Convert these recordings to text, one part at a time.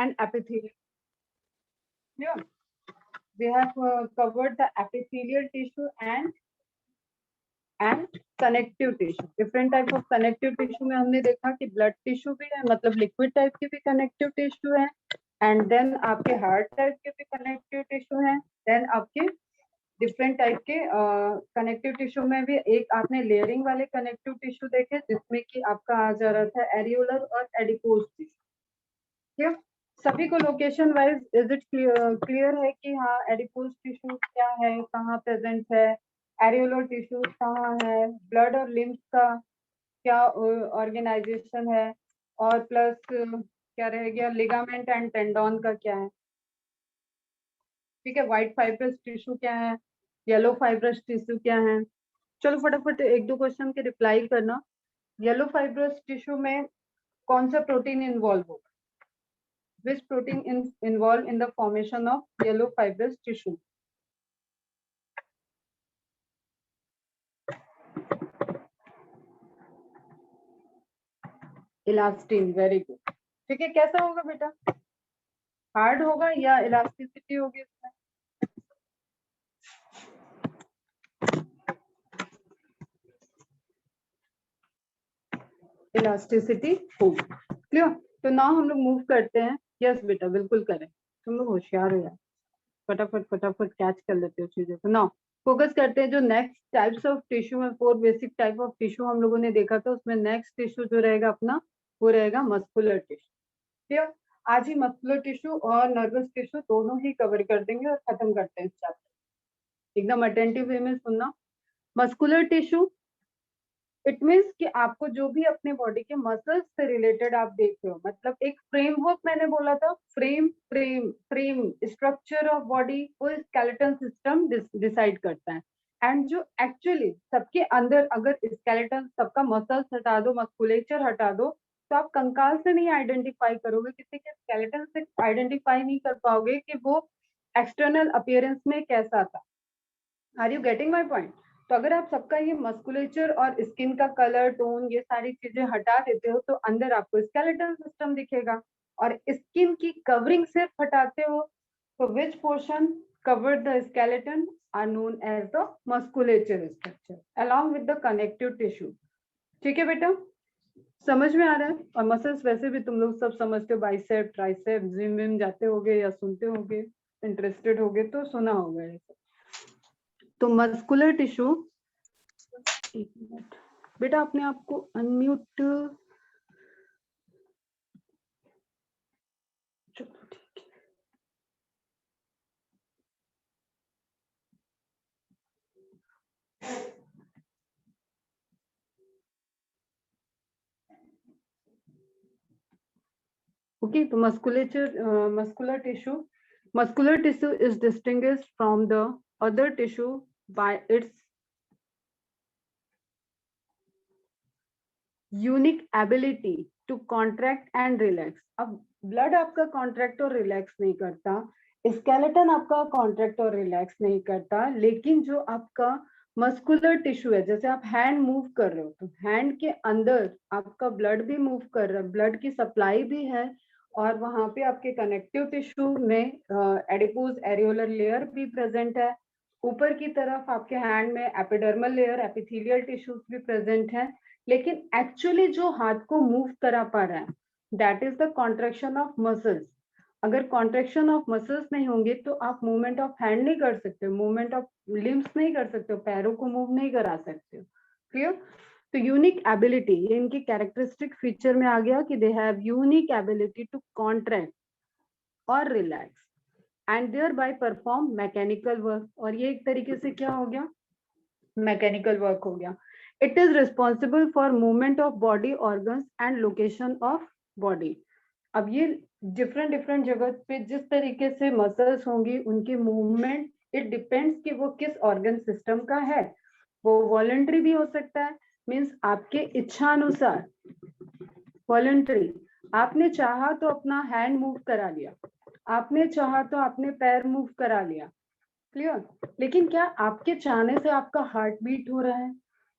and epithelial. Yeah, we have covered the epithelial tissue and connective tissue. Different type of connective tissue में हमने देखा कि blood tissue भी है, मतलब liquid type के भी connective tissue है, and then आपके hard type के भी connective tissue है, then आपके डिफरेंट टाइप के कनेक्टिव टिश्यू में भी एक आपने लेयरिंग वाले कनेक्टिव टिश्यू देखे जिसमें कि आपका आ जा रहा था एरियोलर और एडिपोज टिश्यू। ठीक, सभी को location wise is it clear है कि हाँ एडिपोज टिश्यू क्या है, कहाँ प्रेजेंट है, एरियोलर टिश्यू कहाँ है, ब्लड और लिम्स का क्या ऑर्गेनाइजेशन है, और प्लस क्या रह गया लिगामेंट एंड टेंडोन का क्या है। ठीक है, व्हाइट फाइब्रस टिश्यू क्या है, येलो फाइब्रस टिश्यू क्या है। चलो फटाफट एक दो क्वेश्चन के रिप्लाई करना। येलो फाइब्रस टिश्यू में कौन सा प्रोटीन इन्वॉल्व होगा? विच protein involve in the formation of yellow fibrous tissue? Elastin, very good. ठीक है, कैसा होगा बेटा? हार्ड होगा या इलास्टिसिटी होगी इसमें? इलास्टिसिटी होगी। क्लियर? तो नाउ हम लोग मूव करते हैं। यस बेटा, बिल्कुल करें, तुम लोग होशियार हो यार, फटाफट फटाफट कैच कर लेते हो चीजों को। नाउ फोकस करते हैं जो नेक्स्ट टाइप्स ऑफ टिश्यू में। 4 बेसिक टाइप ऑफ टिश्यू हम लोगों ने देखा था, उसमें नेक्स्ट टिश्यू जो रहेगा अपना वो रहेगा मस्कुलर टिश्यू। ठीक, आज ही मस्कुलर टिश्यू और नर्वस टिश्यू दोनों ही कवर कर देंगे और खत्म करते हैं इस चैप्टर। एकदम अटेंटिव वे में सुनना। मस्कुलर टिश्यू इट मीन्स कि आपको जो भी अपने बॉडी के मसल्स से रिलेटेड आप देख रहे हो, मतलब एक फ्रेमवर्क मैंने बोला था, फ्रेम स्ट्रक्चर ऑफ बॉडी वो स्केलेटन सिस्टम डिसाइड करता है। एंड जो एक्चुअली सबके अंदर अगर स्केलेटन सबका मसल्स हटा दो, मस्कुलेचर हटा दो, तो आप कंकाल से नहीं आइडेंटिफाई करोगे, किसी के स्केलेटन से आइडेंटिफाई नहीं कर पाओगे कि वो एक्सटर्नल अपीयरेंस में कैसा था। Are you getting my point? तो अगर आप सबका ये मस्कुलेचर और स्किन का कलर टोन ये सारी चीजें हटा देते हो तो अंदर आपको स्केलेटल सिस्टम दिखेगा, और स्किन की कवरिंग सिर्फ हटाते हो तो which portion covered the skeleton are known as the musculature structure along with the connective tissue. ठीक है बेटा, समझ में आ रहा है? और मसल्स वैसे भी तुम लोग सब समझते हो, बाइसेप ट्राइसेप जिम विम जाते होगे या सुनते होगे, इंटरेस्टेड होगे तो सुना होगा ये सब। तो मस्कुलर टिश्यू, एक मिनट बेटा अपने आप को अनम्यूट, चलो ठीक है। ओके, तो muscular tissue is distinguished from the other tissue by its unique ability to contract and relax. अब ब्लड आपका कॉन्ट्रैक्ट और रिलैक्स नहीं करता, स्केलेटन आपका कॉन्ट्रैक्ट और रिलैक्स नहीं करता, लेकिन जो आपका मस्कुलर टिश्यू है, जैसे आप हैंड मूव कर रहे हो तो हैंड के अंदर आपका ब्लड भी मूव कर रहा है, ब्लड की सप्लाई भी है, और वहां पे आपके कनेक्टिव टिश्यू में एडिपोज एरियोलर लेयर भी प्रेजेंट है। ऊपर की तरफ आपके हैंड में एपिडर्मल लेयर एपिथेलियल टिश्यूज भी प्रेजेंट है, लेकिन एक्चुअली जो हाथ को मूव करा पा रहा है that is the contraction of muscles. अगर कॉन्ट्रैक्शन ऑफ मसल्स नहीं होंगे तो आप मूवमेंट ऑफ हैंड नहीं कर सकते, मूवमेंट ऑफ लिम्स नहीं कर सकते, पैरों को मूव नहीं करा सकते। क्लियर? तो यूनिक एबिलिटी, ये इनकी कैरेक्टरिस्टिक फीचर में आ गया कि they have unique ability to contract और relax and thereby perform mechanical work. और ये एक तरीके से क्या हो गया? मैकेनिकल वर्क हो गया। It is responsible for movement of body organs and location of body. अब ये डिफरेंट जगह पे जिस तरीके से मसल्स होंगी उनकी मूवमेंट इट डिपेंड्स कि वो किस ऑर्गन सिस्टम का है। वो वॉलंटरी भी हो सकता है, मीन्स आपके इच्छा अनुसार वॉलंटरी, आपने चाहा तो अपना हैंड मूव करा लिया, आपने चाहा तो आपने पैर मूव करा लिया। क्लियर? लेकिन क्या आपके चाहने से आपका हार्ट बीट हो रहा है?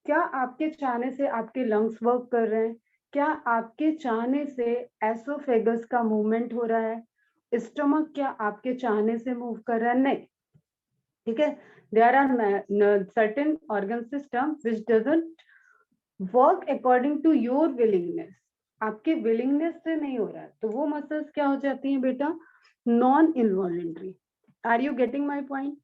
क्या आपके चाहने से आपके लंग्स वर्क कर रहे हैं? क्या आपके चाहने से एसोफेगस का मूवमेंट हो रहा है? स्टमक क्या आपके चाहने से मूव कर रहा है? नहीं, ठीक है। There are certain organ system which doesn't work according to your willingness, आपके विलिंगनेस से नहीं हो रहा है, तो वो मसल्स क्या हो जाती हैं बेटा? Non involuntary. Are you getting my point?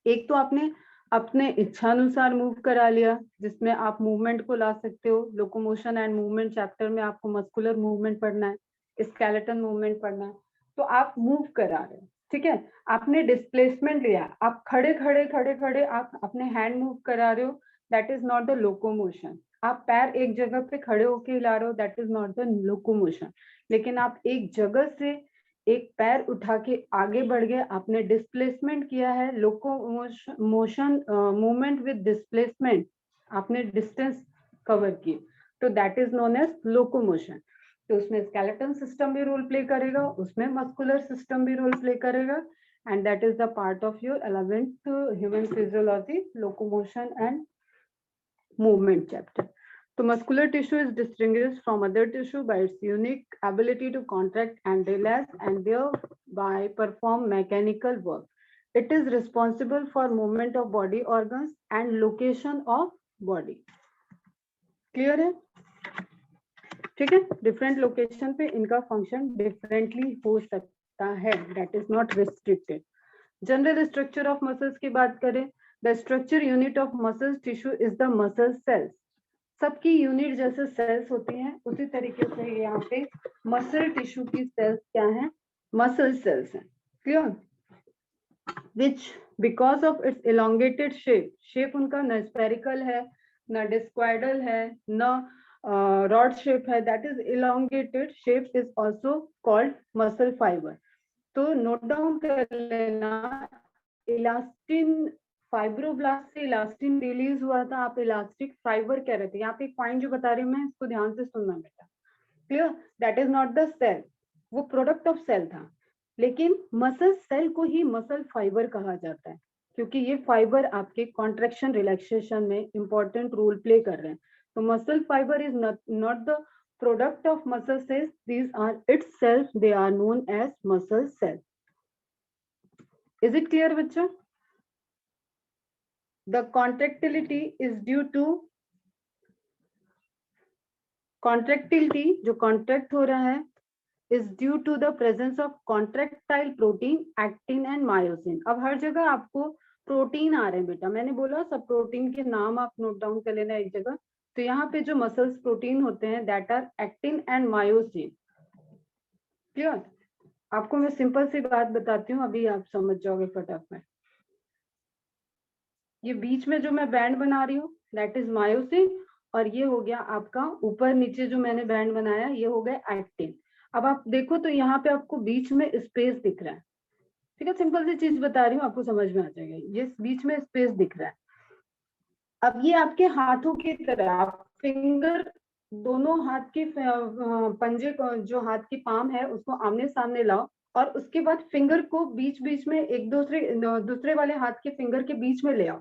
एक तो आपने अपने इच्छानुसार मूव करा लिया, जिसमें आप मूवमेंट को ला सकते हो। लोकोमोशन एंड मूवमेंट चैप्टर में आपको मस्कुलर मूवमेंट पढ़ना है, स्केलेटन मूवमेंट पढ़ना है, तो आप मूव करा रहे हो, ठीक है। आपने डिस्प्लेसमेंट लिया, आप खड़े खड़े खड़े खड़े आप अपने हैंड मूव करा रहे हो, that is not the locomotion. आप पैर एक जगह पे खड़े होके हिला रहे हो, that is not the locomotion. लेकिन आप एक जगह से एक पैर उठा के आगे बढ़ गए, आपने डिस्प्लेसमेंट किया है। लोकोमोशन मूवमेंट विद डिस्प्लेसमेंट, आपने डिस्टेंस कवर की, तो that is known as locomotion. तो उसमें स्केलेटन सिस्टम भी रोल प्ले करेगा, उसमें मस्कुलर सिस्टम भी रोल प्ले करेगा, and that is the part of your 11th human physiology, locomotion and movement chapter. So muscular tissue is distinguished from other tissue by its unique ability to contract and relax and thereby perform mechanical work. It is responsible for movement of body organs and location of body. Clear है? ठीक है, different location पे इनका function differently हो सकता है, that is not restricted. General structure of muscles की बात करें, the structure unit of muscles tissue is the muscle cells. सबकी यूनिट जैसे सेल्स होती हैं, उसी तरीके से यहाँ पे मसल टिश्यू की सेल्स क्या है? मसल सेल्स हैं। Clear? Which because of its elongated shape, shape उनका न स्पेरिकल है, न डिस्क्वाइडल है, न रॉड शेप है, that is elongated shape is also called muscle fibre. तो नोट डाउन कर लेना, इलास्टिन फाइब्रोब्लास्ट से इलास्टिन रिलीज हुआ था, आप इलास्टिक फाइबर कह रहे थे। यहाँ पे एक पॉइंट जो बता रही हूँ मैं, इसको ध्यान से सुनना बेटा। Clear? That is not the cell, वो प्रोडक्ट ऑफ सेल था, लेकिन मसल सेल को ही मसल फाइबर कहा जाता है, क्योंकि ये फाइबर आपके कॉन्ट्रेक्शन रिलैक्सेशन में इंपॉर्टेंट रोल प्ले कर रहे हैं। तो muscle fiber is not the product of muscle cells, these are itself, they are known as muscle cells. Is it clear bachcha? The contractility is due to contractility, जो contract हो रहा है, is due to the presence of contractile protein, actin and myosin. अब हर जगह आपको protein आ रहे हैं बेटा, मैंने बोला सब प्रोटीन के नाम आप नोट डाउन कर लेना एक जगह। तो यहाँ पे जो मसल्स प्रोटीन होते हैं, that are actin and myosin. Clear? आपको मैं सिंपल सी बात बताती हूँ, अभी आप समझ जाओगे फटाफट। ये बीच में जो मैं बैंड बना रही हूँ, दैट इज मायोसिन, और ये हो गया आपका ऊपर नीचे जो मैंने बैंड बनाया, ये हो गया एक्टिन। अब आप देखो तो यहाँ पे आपको बीच में स्पेस दिख रहा है, ठीक है। सिंपल सी चीज बता रही हूँ, आपको समझ में आ जाएगा। ये बीच में स्पेस दिख रहा है। अब ये आपके हाथों की तरह, आप फिंगर दोनों हाथ के पंजे को, जो हाथ की पाम है, उसको आमने सामने लाओ, और उसके बाद फिंगर को बीच बीच में एक दूसरे वाले हाथ के फिंगर के बीच में ले आओ,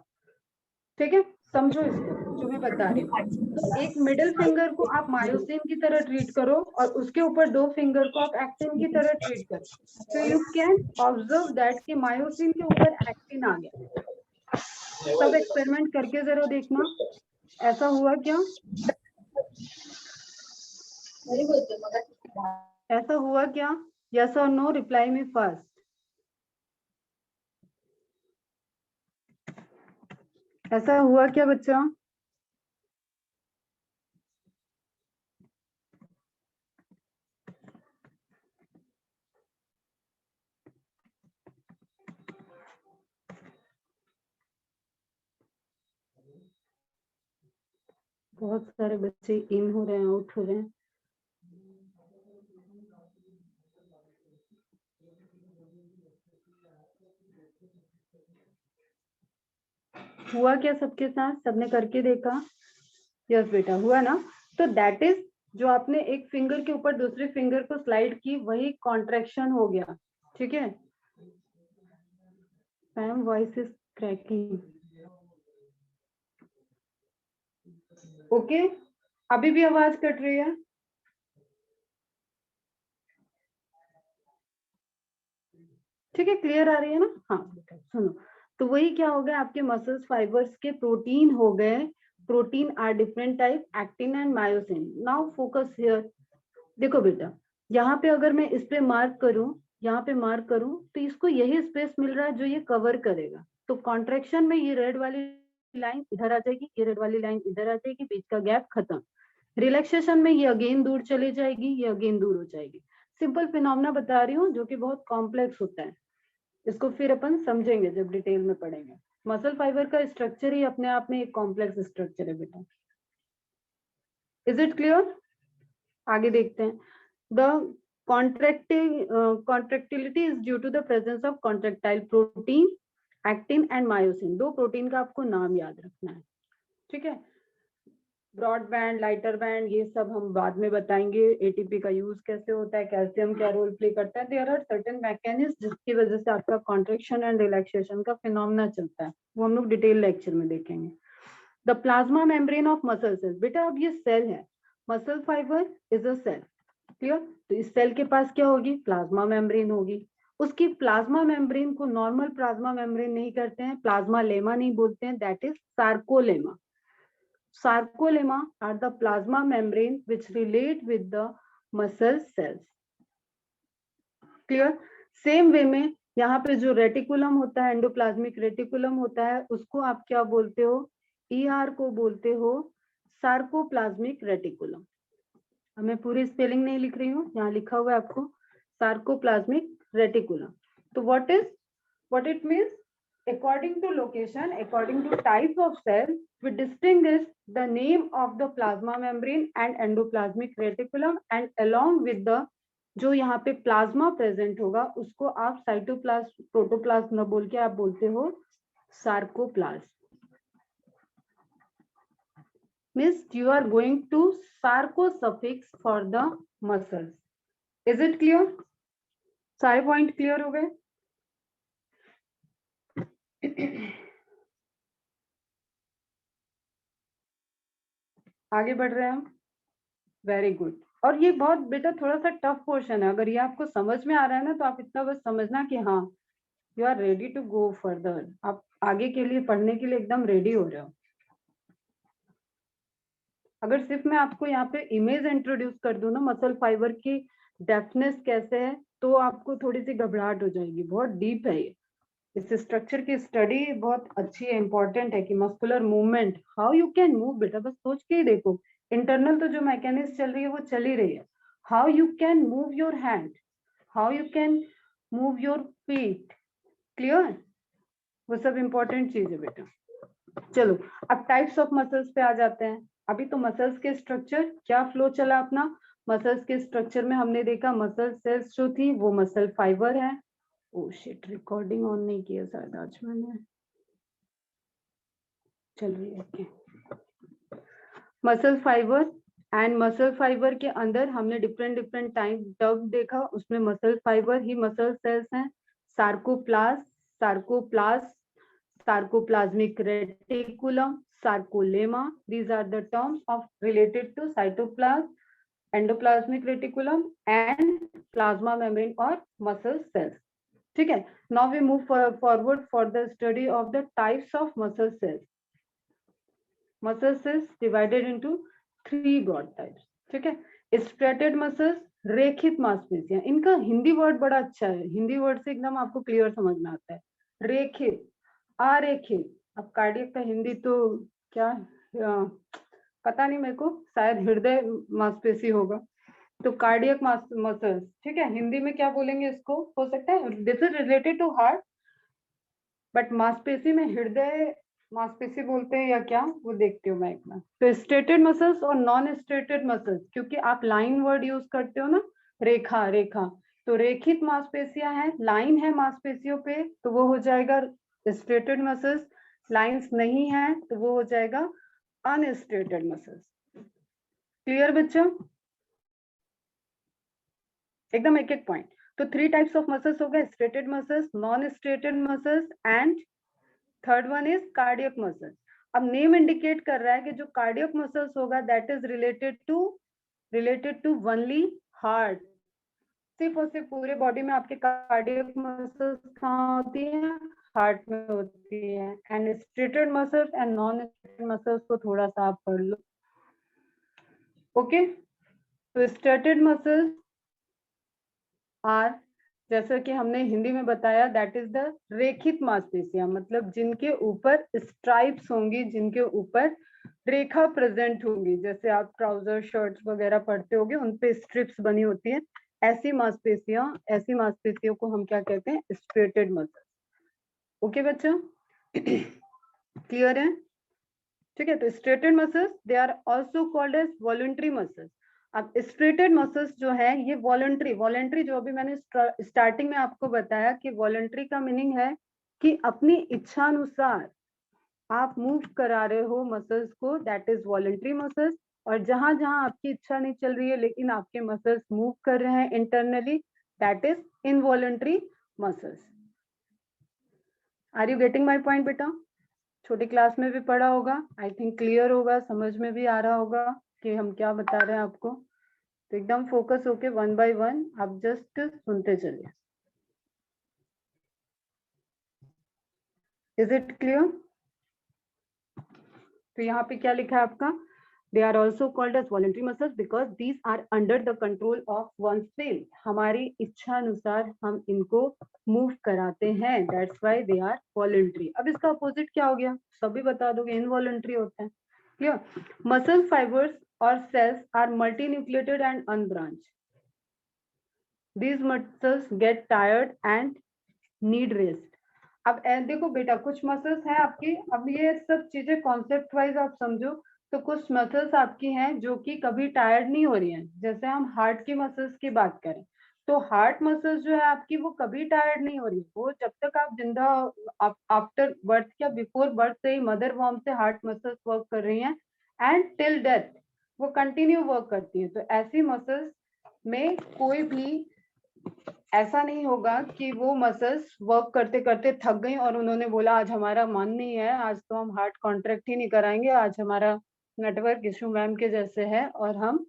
ठीक है। समझो इसको जो मैं बता रही हूँ। एक मिडिल फिंगर को आप मायोसिन की तरह ट्रीट करो, और उसके ऊपर दो फिंगर को आप एक्टिन की तरह ट्रीट करो, तो यू कैन ऑब्जर्व दैट कि मायोसिन के ऊपर एक्टिन आ गया। सब एक्सपेरिमेंट करके जरा देखना, ऐसा हुआ क्या? ऐसा हुआ क्या? यस और नो, रिप्लाई मी फर्स्ट। ऐसा हुआ क्या बच्चा? बहुत सारे बच्चे इन हो रहे हैं, आउट हो रहे हैं। हुआ क्या सबके साथ? सबने करके देखा? यस बेटा, हुआ ना। तो दैट इज, जो आपने एक फिंगर के ऊपर दूसरे फिंगर को स्लाइड की, वही कॉन्ट्रैक्शन हो गया, ठीक है। Ma'am voice is cracking. Okay, अभी भी आवाज कट रही है? ठीक है, क्लियर आ रही है ना? हाँ बेटा सुनो, तो वही क्या हो गया, आपके मसल्स फाइबर्स के प्रोटीन हो गए। Protein are different type, actin and myosin. Now focus here. देखो बेटा, यहाँ पे अगर मैं इस पे मार्क करूं, यहाँ पे मार्क करूं, तो इसको यही स्पेस मिल रहा है जो ये कवर करेगा। तो कॉन्ट्रेक्शन में ये रेड वाली लाइन इधर आ जाएगी, ये रेड वाली लाइन इधर आ जाएगी, बीच का गैप खत्म। रिलैक्सेशन में ये अगेन दूर चली जाएगी, ये अगेन दूर हो जाएगी। सिंपल फिनोमेना बता रही हूँ जो कि बहुत कॉम्प्लेक्स होता है, इसको फिर अपन समझेंगे जब डिटेल में पढ़ेंगे। मसल फाइबर का स्ट्रक्चर ही अपने आप में एक कॉम्प्लेक्स स्ट्रक्चर है बेटा। Is it clear? आगे देखते हैं। The contractility is due to the presence of contractile protein, actin and myosin। दो प्रोटीन का आपको नाम याद रखना है, ठीक है? ब्रॉड बैंड, लाइटर बैंड, ये सब हम बाद में बताएंगे। एटीपी का यूज कैसे होता है, कैल्शियम क्या रोल प्ले करता है। देयर आर सर्टेन मैकेनिज्म जिसकी वजह से आपका कॉन्ट्रेक्शन एंड रिलैक्सेशन का फिनोमेना चलता है, वो हम लोग डिटेल लेक्चर में देखेंगे। The plasma membrane of muscle cells. बेटा अब ये सेल है, muscle fiber is a cell, clear? तो इस सेल के पास क्या होगी, प्लाज्मा मेम्ब्रेन होगी। उसकी प्लाज्मा मेम्ब्रेन को नॉर्मल प्लाज्मा मेम्ब्रेन नहीं करते हैं, प्लाज्मा लेमा नहीं बोलते हैं, that is sarcolemma. Sarcolemma are the plasma membrane which relate with the muscle cells. Clear? Same way में यहाँ पे जो रेटिकुलम होता है, एंडोप्लाज्मिक रेटिकुलम होता है, उसको आप क्या बोलते हो, ER को बोलते हो सार्कोप्लाज्मिक रेटिकुलम। मैं पूरी स्पेलिंग नहीं लिख रही हूँ, यहाँ लिखा हुआ है आपको सार्कोप्लाज्मिक रेटिकुलम। तो what it means, according to location, according to type of cell, we distinguish the name of the plasma membrane and endoplasmic reticulum, and along with the जो यहाँ पे प्लाज्मा प्रेजेंट होगा उसको आप साइटोप्लाज्म, प्रोटोप्लाज्म न बोल के आप बोलते हो sarcoplasm. Means you are going to sarco suffix for the muscles. Is it clear? सारे पॉइंट क्लियर हो गए? आगे बढ़ रहे हैं हम। Very good. और ये बहुत बेटा थोड़ा सा टफ पोर्शन है, अगर ये आपको समझ में आ रहा है ना तो आप इतना बस समझना कि हाँ you are ready to go further, आप आगे के लिए पढ़ने के लिए एकदम रेडी हो रहे हो। अगर सिर्फ मैं आपको यहाँ पे इमेज इंट्रोड्यूस कर दूं ना मसल फाइबर की डेप्थनेस कैसे है, तो आपको थोड़ी सी घबराहट हो जाएगी, बहुत डीप है ये। इस स्ट्रक्चर की स्टडी बहुत अच्छी है, इंपॉर्टेंट है कि muscular movement, how you can move. बेटा बस सोच के ही देखो, इंटरनल तो जो मैकेनिज्म चल रही है वो चल ही रही है। How you can move your hand, how you can move your feet, clear? वो सब इंपॉर्टेंट चीज है बेटा। चलो अब टाइप्स ऑफ मसल्स पे आ जाते हैं। अभी तो मसल्स के स्ट्रक्चर क्या फ्लो चला अपना, मसल्स के स्ट्रक्चर में हमने देखा मसल सेल्स जो थी वो मसल फाइबर है। ओ शिट, रिकॉर्डिंग ऑन नहीं किया शायद आज मैंने, चल रही है। Muscle fibre and muscle fibre के अंदर हमने डिफरेंट टाइप टर्म देखा, उसमें मसल फाइबर ही मसल सेल्स हैं। सार्कोप्लास्ट, सार्कोप्लास्ट, sarcoplasmic reticulum, sarcolemma, these are the terms of related to cytoplasm, endoplasmic reticulum and plasma membrane or muscle cells. ठीक है? Now we move forward for the study of the types of muscle cells. Muscle cells divided into 3 broad types. ठीक है? Striated muscles, रेखित मांसपेशियां, इनका Hindi word बड़ा अच्छा है, Hindi word से एकदम आपको क्लियर समझ में आता है। रेखित, आरेखित, अब कार्डियक का हिंदी तो क्या पता नहीं मेरे को, शायद हृदय मांसपेशी होगा, तो कार्डियक मसल्स, ठीक है? हिंदी में क्या बोलेंगे इसको, हो सकता है this is related to heart, but मांसपेशी में हृदय मांसपेशी बोलते हैं या क्या, वो देखती हूँ मैं एक बार। तो स्ट्रेटेड मसल्स और नॉन स्ट्रेटेड मसल्स, क्योंकि आप लाइन वर्ड यूज करते हो ना, रेखा रेखा, तो रेखित मांसपेशियां हैं, लाइन है मांसपेशियों पे, तो वो हो जाएगा स्ट्रेटेड मसल्स। लाइंस नहीं है तो वो हो जाएगा अनस्ट्रेटेड मसल्स। क्लियर बच्चों? एकदम एक एक पॉइंट। तो 3 टाइप्स ऑफ मसल्स हो गए, striated muscles, non striated muscles and third one is cardiac muscles. अब नेम इंडिकेट कर रहा है कि जो कार्डियक मसल्स होगा that is related to only heart, सिर्फ और सिर्फ पूरे बॉडी में आपके कार्डियक मसल्स कहाँ होती है, हार्ट में होती है। And striated muscles and non striated muscles को थोड़ा सा आप पढ़ लो। ओके, तो स्ट्रेटेड मसल्स आर, जैसा कि हमने हिंदी में बताया, दैट इज द रेखित मांसपेशियां, मतलब जिनके ऊपर स्ट्राइप्स होंगी, जिनके ऊपर रेखा प्रेजेंट होगी। जैसे आप ट्राउजर शर्ट्स वगैरह पढ़ते होगे, उन पे स्ट्रिप्स बनी होती है। ऐसी मांसपेशियों को हम क्या कहते हैं, स्ट्रेटेड मसल। ओके बच्चों, क्लियर है? ठीक है, तो striated muscles they are also called as voluntary muscles. अब स्ट्रेटेड मसल्स जो है ये वॉलंटरी जो अभी मैंने स्टार्टिंग में आपको बताया कि वॉलंटरी का मीनिंग है कि अपनी इच्छा अनुसार आप मूव करा रहे हो मसल्स को, दैट इज वॉलंटरी मसल्स। और जहां जहां आपकी इच्छा नहीं चल रही है लेकिन आपके मसल्स मूव कर रहे हैं internally, that is involuntary muscles. Are you getting my point बेटा? छोटी क्लास में भी पढ़ा होगा, आई थिंक क्लियर होगा, समझ में भी आ रहा होगा कि हम क्या बता रहे हैं आपको। तो एकदम फोकस होके वन बाय वन आप जस्ट सुनते चलिए। Is it clear? तो यहाँ पे क्या लिखा है आपका, they are also called as voluntary muscles because these are under the control of one will. हमारी इच्छा अनुसार हम इनको मूव कराते हैं, that's why they are voluntary. अब इसका अपोजिट क्या हो गया, सभी बता दोगे, इनवॉलंटरी होता है। क्लियर? मसल फाइबर्स और cells are multinucleated and unbranch. These muscles get tired and need rest. अब देखो बेटा, कुछ मसल्स हैं आपकी, अब ये सब चीजें कॉन्सेप्ट वाइज आप समझो। तो कुछ मसल्स आपकी हैं जो कि कभी टायर्ड नहीं हो रही हैं। जैसे हम हार्ट की मसल्स की बात करें, तो हार्ट मसल्स जो है आपकी वो कभी टायर्ड नहीं हो रही। वो जब तक आप जिंदा, आफ्टर बर्थ या बिफोर बर्थ से ही मदर वॉर्म से हार्ट मसल्स वर्क कर रही हैं, एंड टिल डेथ वो कंटिन्यू वर्क करती हैं। तो ऐसी मसल्स में कोई भी ऐसा नहीं होगा कि वो मसल्स वर्क करते करते थक गई और उन्होंने बोला आज हमारा मन नहीं है, आज तो हम हार्ट कॉन्ट्रैक्ट ही नहीं कराएंगे, आज हमारा नेटवर्क इशू मैम के जैसे है और हम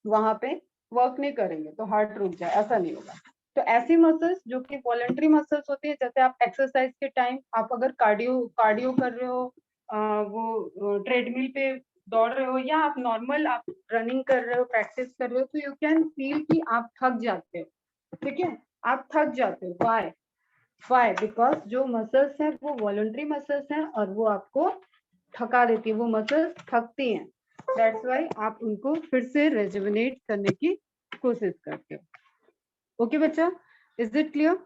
वहां पे वर्क नहीं करेंगे तो हार्ट रुक जाए, ऐसा नहीं होगा। तो ऐसी मसल्स जो कि वॉलंटरी मसल्स होती है, जैसे आप एक्सरसाइज के टाइम आप अगर कार्डियो कर रहे हो, वो ट्रेडमिल पे दौड़ रहे हो, या आप नॉर्मल आप रनिंग कर रहे हो, प्रैक्टिस कर रहे हो, तो यू कैन फील कि आप थक जाते हो। ठीक है, आप थक जाते हो। वाई बिकॉज जो मसल्स हैं वो वॉलंटरी मसल्स हैं और वो आपको थका देती है, वो मसल्स थकती हैं। दैट्स वाई आप उनको फिर से रेजुविनेट करने की कोशिश करते हो। ओके बच्चा, इज इट क्लियर?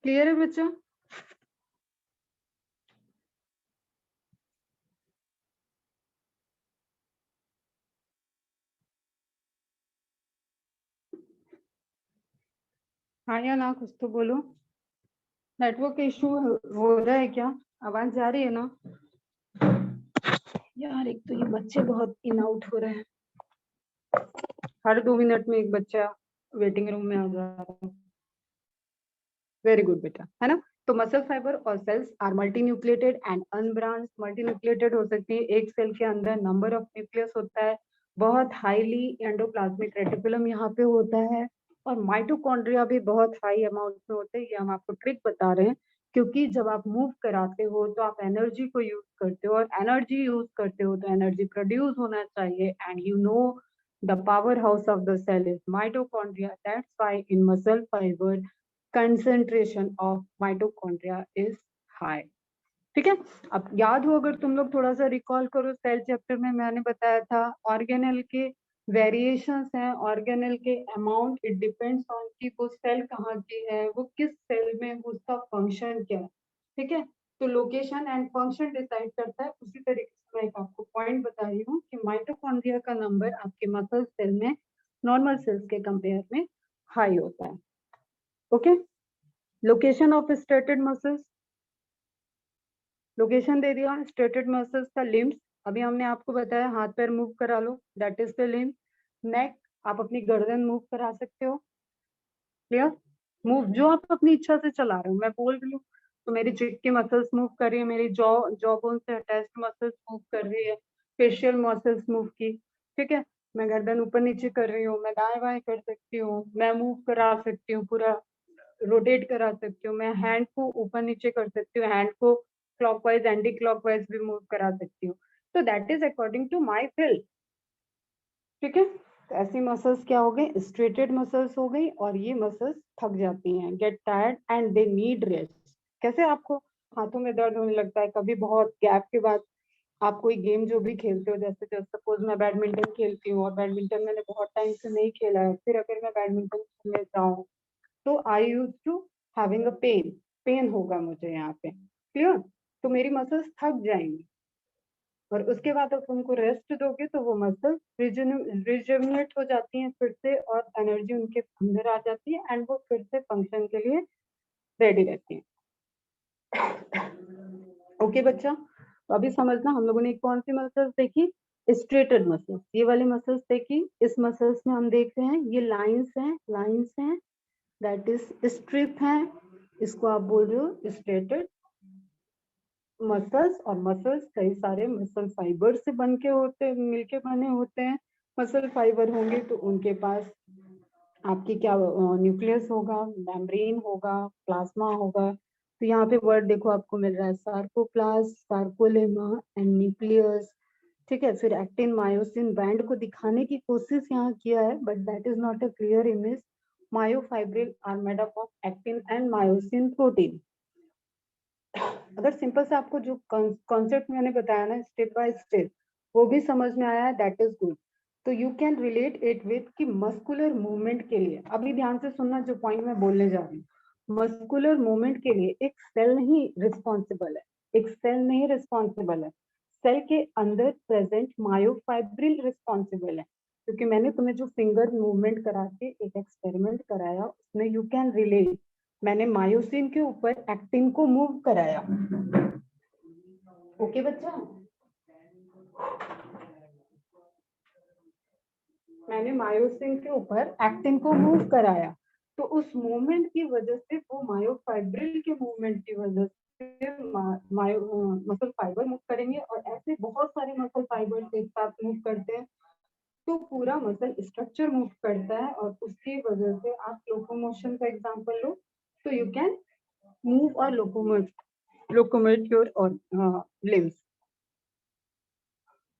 क्लियर है बच्चा? हाँ या ना, कुछ तो बोलो। नेटवर्क इशू हो रहा है क्या? आवाज जा रही है ना? यार एक तो ये बच्चे बहुत इन आउट हो रहे हैं, हर 2 मिनट में एक बच्चा वेटिंग रूम में आ जा रहा है। वेरी गुड बेटा, है ना? तो मसल फाइबर और cells are multinucleated and unbranched. Multinucleated हो सकती है, एक सेल के अंदर नंबर ऑफ न्यूक्लियस होता है, बहुत हाईली एंडोप्लाज्मिक रेटिकुलम यहाँ पे होता है, और माइटोकॉन्ड्रिया भी बहुत हाई अमाउंट में होते हैं। ये हम आपको ट्रिक बता रहे हैं, क्योंकि जब आप मूव कराते हो तो आप एनर्जी को यूज करते हो, और एनर्जी यूज करते हो तो एनर्जी प्रोड्यूस होना चाहिए, and you know the powerhouse of the cell is mitochondria. That's why in muscle fiber concentration of mitochondria is high. ठीक है, अब याद हो, अगर तुम लोग थोड़ा सा रिकॉल करो, सेल चैप्टर में मैंने बताया था ऑर्गेनेल के वेरिएशंस हैं, ऑर्गेनेल के अमाउंट, इट डिपेंड्स ऑन कि वो सेल कहाँ की है, वो किस सेल में, उसका फंक्शन क्या है। ठीक है, तो लोकेशन एंड फंक्शन डिसाइड करता है। उसी तरीके से मैं एक आपको पॉइंट बता रही हूँ कि माइटोकॉन्ड्रिया का नंबर आपके मसल सेल में नॉर्मल सेल्स के कंपेयर में हाई होता है। Okay, location of striated muscles, location दे दिया स्ट्रेटेड मसल्स का। लिम्स, अभी हमने आपको बताया हाथ पैर मूव करा लो, दैट इज द लिम्स। नेक, आप अपनी गर्दन मूव करा सकते हो। क्लियर? मूव जो आप अपनी इच्छा से चला रहे हो, मैं बोल रही हूँ तो मेरी चिक की मसल्स मूव कर रही है, मेरी जॉ जॉ बोन से अटैच्ड मसल्स मूव कर रही है, फेशियल मसल्स मूव की, ठीक है। मैं गर्दन ऊपर नीचे कर रही हूँ, मैं दाएं बाएं कर सकती हूँ, मैं मूव करा सकती हूँ, पूरा रोटेट करा सकती हूँ, मैं हैंड को ऊपर नीचे कर सकती हूँ, हैंड को क्लॉकवाइज एंटी क्लॉकवाइज भी मूव करा सकती हूँ। तो that is according to my feel, ठीक है। तो ऐसी मसल्स क्या हो गई, स्ट्रेटेड मसल्स हो गई, और ये मसल्स थक जाती हैं, get tired and they need rest. कैसे आपको हाथों में दर्द होने लगता है कभी बहुत गैप के बाद, आप कोई गेम जो भी खेलते हो, जैसे जैसे सपोज मैं बैडमिंटन खेलती हूँ और बैडमिंटन मैंने बहुत टाइम से नहीं खेला है, फिर अगर मैं बैडमिंटन खेलने जाऊँ तो I use to having a pain, pain होगा मुझे यहाँ पे, क्लियर। तो मेरी मसल्स थक जाएंगी, और उसके बाद आप उनको रेस्ट दोगे तो वो मसल्स रिजुविनेट हो जाती हैं फिर से, और एनर्जी उनके अंदर आ जाती है एंड वो फिर से फंक्शन के लिए रेडी रहती है। ओके बच्चा, तो अभी समझना हम लोगों ने कौन सी मसल्स देखी, स्ट्रेटेड मसल्स, ये वाली मसल्स देखी। इस मसल्स में हम देख रहे हैं ये लाइंस हैं, दैट इज स्ट्रिप है, इसको आप बोल रहे हो स्ट्रेटेड मसल्स। और मसल्स कई सारे मसल फाइबर से बन के होते, मिलके बने होते हैं। मसल फाइबर होंगे तो उनके पास आपकी क्या न्यूक्लियस होगा, मेम्ब्रेन होगा, प्लाज्मा होगा। तो यहाँ पे वर्ड देखो आपको मिल रहा है, सार्कोप्लास्ट, सार्कोलेमा एंड न्यूक्लियस, ठीक है। फिर एक्टिन मायोसिन बैंड को दिखाने की कोशिश यहाँ किया है, but that is not a clear image. Myofibril are made up of actin and myosin protein. अगर सिंपल से आपको जो कॉन्सेप्ट मैंने बताया ना स्टेप बाय स्टेप, वो भी समझ में आया है, दैट इज गुड। तो you can relate it with कि मस्कुलर मूवमेंट के लिए, अभी ध्यान से सुनना जो पॉइंट मैं बोलने जा रही हूँ, मस्कुलर मूवमेंट के लिए एक सेल नहीं रिस्पॉन्सिबल है, एक सेल नहीं रिस्पॉन्सिबल है, सेल के अंदर प्रेजेंट मायोफाइब्रिल रिस्पॉन्सिबल है। क्योंकि मैंने तुम्हें जो फिंगर मूवमेंट करा के एक एक्सपेरिमेंट कराया, उसमें यू कैन रिलेट, मैंने मायोसिन के ऊपर एक्टिन को मूव कराया। ओके बच्चा, मैंने मायोसिन के ऊपर एक्टिन को मूव कराया, तो उस मूवमेंट की वजह से, वो मायोफाइब्रिल के मूवमेंट की वजह से मसल फाइबर मूव करेंगे, और ऐसे बहुत सारे मसल फाइबर एक साथ मूव करते हैं, तो पूरा मसल स्ट्रक्चर मूव करता है, और उसकी वजह से आप लोकोमोशन का एग्जांपल लो, तो यू कैन मूव और लोकोमेट your limbs.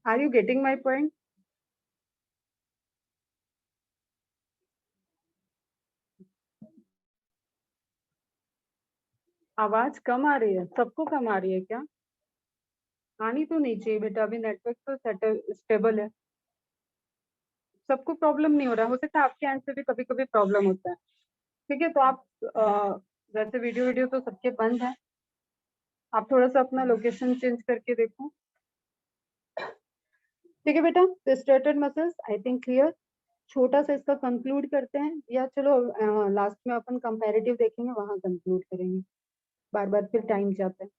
Are you getting my point? आवाज कम आ रही है, सबको कम आ रही है क्या? आनी तो नहीं चाहिए बेटा, अभी नेटवर्क तो सेटल स्टेबल है, सबको प्रॉब्लम नहीं हो रहा, हो सकता है आपके एंड से भी कभी कभी प्रॉब्लम होता है, ठीक है। तो आप वैसे वीडियो वीडियो तो सबके बंद है, आप थोड़ा सा अपना लोकेशन चेंज करके देखो, ठीक है बेटा। तो striated muscles I think clear, छोटा सा इसका कंक्लूड करते हैं, या चलो लास्ट में अपन कंपैरेटिव देखेंगे, वहां कंक्लूड करेंगे, बार बार फिर टाइम जाता है।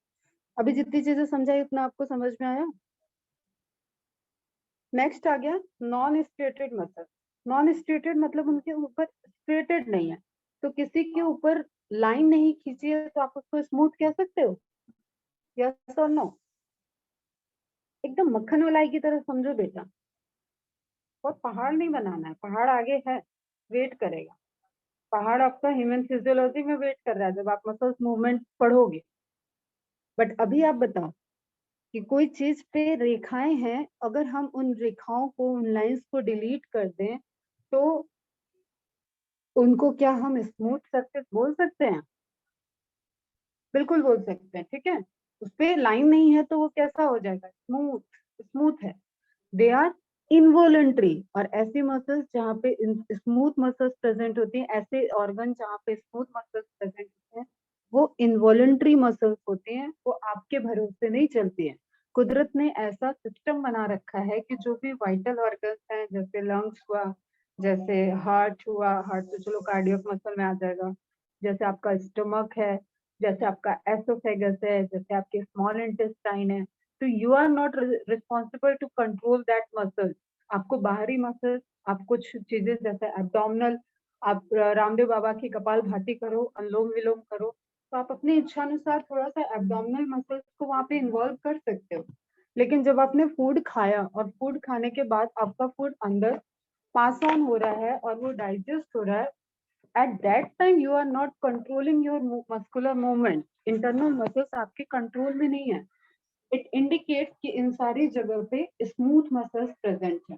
अभी जितनी चीजें समझाई उतना आपको समझ में आया। नेक्स्ट आ गया non striated muscle. Non striated मतलब उनके ऊपर स्ट्रेटेड नहीं है, तो किसी के ऊपर लाइन नहीं खींची है तो आप उसको स्मूथ कह सकते हो, यस और नो? एकदम मक्खन मलाई की तरह समझो बेटा, और पहाड़ नहीं बनाना है, पहाड़ आगे है, वेट करेगा, पहाड़ आपका ह्यूमन फिजियोलॉजी में वेट कर रहा है जब आप मसल्स मूवमेंट पढ़ोगे। बट अभी आप बताओ कि कोई चीज पे रेखाएं हैं, अगर हम उन रेखाओं को, उन लाइंस को डिलीट कर दें, तो उनको क्या हम स्मूथ सरफेस बोल सकते हैं? बिल्कुल बोल सकते हैं, ठीक है। उस पे लाइन नहीं है तो वो कैसा हो जाएगा, स्मूथ, स्मूथ है। They are involuntary. और ऐसी मसल्स जहाँ पे स्मूथ मसल्स प्रेजेंट होती हैं, ऐसे ऑर्गन जहाँ पे स्मूथ मसल्स प्रेजेंट होते हैं, वो इनवॉलेंट्री मसल्स होती हैं, वो आपके भरोसे नहीं चलती हैं। कुदरत ने ऐसा सिस्टम बना रखा है कि जो भी वाइटल ऑर्गन्स हैं, जैसे लंग्स हुआ, जैसे हार्ट हुआ, हार्ट तो चलो कार्डियक मसल में आ जाएगा, जैसे आपका स्टमक है, जैसे आपका एसोफेगस है, जैसे आपके स्मॉल इंटेस्टाइन है, तो you are not responsible to control that muscle, आपको बाहरी मसल्स, आप कुछ चीजें जैसे एब्डोमिनल, आप रामदेव बाबा की कपाल भाती करो, अनुलोम विलोम करो, तो आप अपनी इच्छा अनुसार थोड़ा सा एब्डोमिनल मसल्स को वहां पे इन्वॉल्व कर सकते हो। लेकिन जब आपने फूड खाया और फूड खाने के बाद आपका फूड अंदर पास ऑन हो रहा है और वो डाइजेस्ट हो रहा है, at that time you are not controlling your muscular movement, internal muscles आपके कंट्रोल में नहीं है। it indicates कि इन सारी जगह पे स्मूथ मसल्स प्रेजेंट है।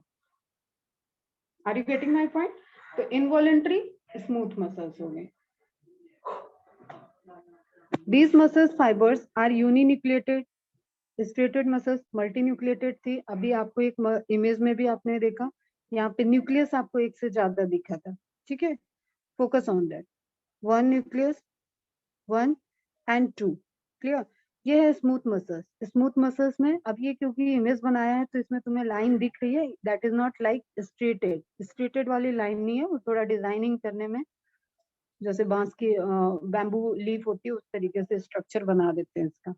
Are you getting my point? तो इनवॉलेंट्री स्मूथ मसल्स हो गए। these muscles fibers are uninucleated, striated muscles multinucleated थी। अभी आपको एक इमेज में भी आपने देखा, यहाँ पे न्यूक्लियस आपको एक से ज्यादा दिखा था, ठीक है? Focus on that, one nucleus, 1 and 2, clear? ये है स्मूथ मसल्स। स्मूथ मसल्स में अब ये क्योंकि इमेज बनाया है तो इसमें तुम्हें लाइन दिख रही है, that is not like striated. Striated वाली लाइन नहीं है, वो थोड़ा डिजाइनिंग करने में जैसे बांस की बैम्बू लीफ होती है उस तरीके से स्ट्रक्चर बना देते हैं इसका,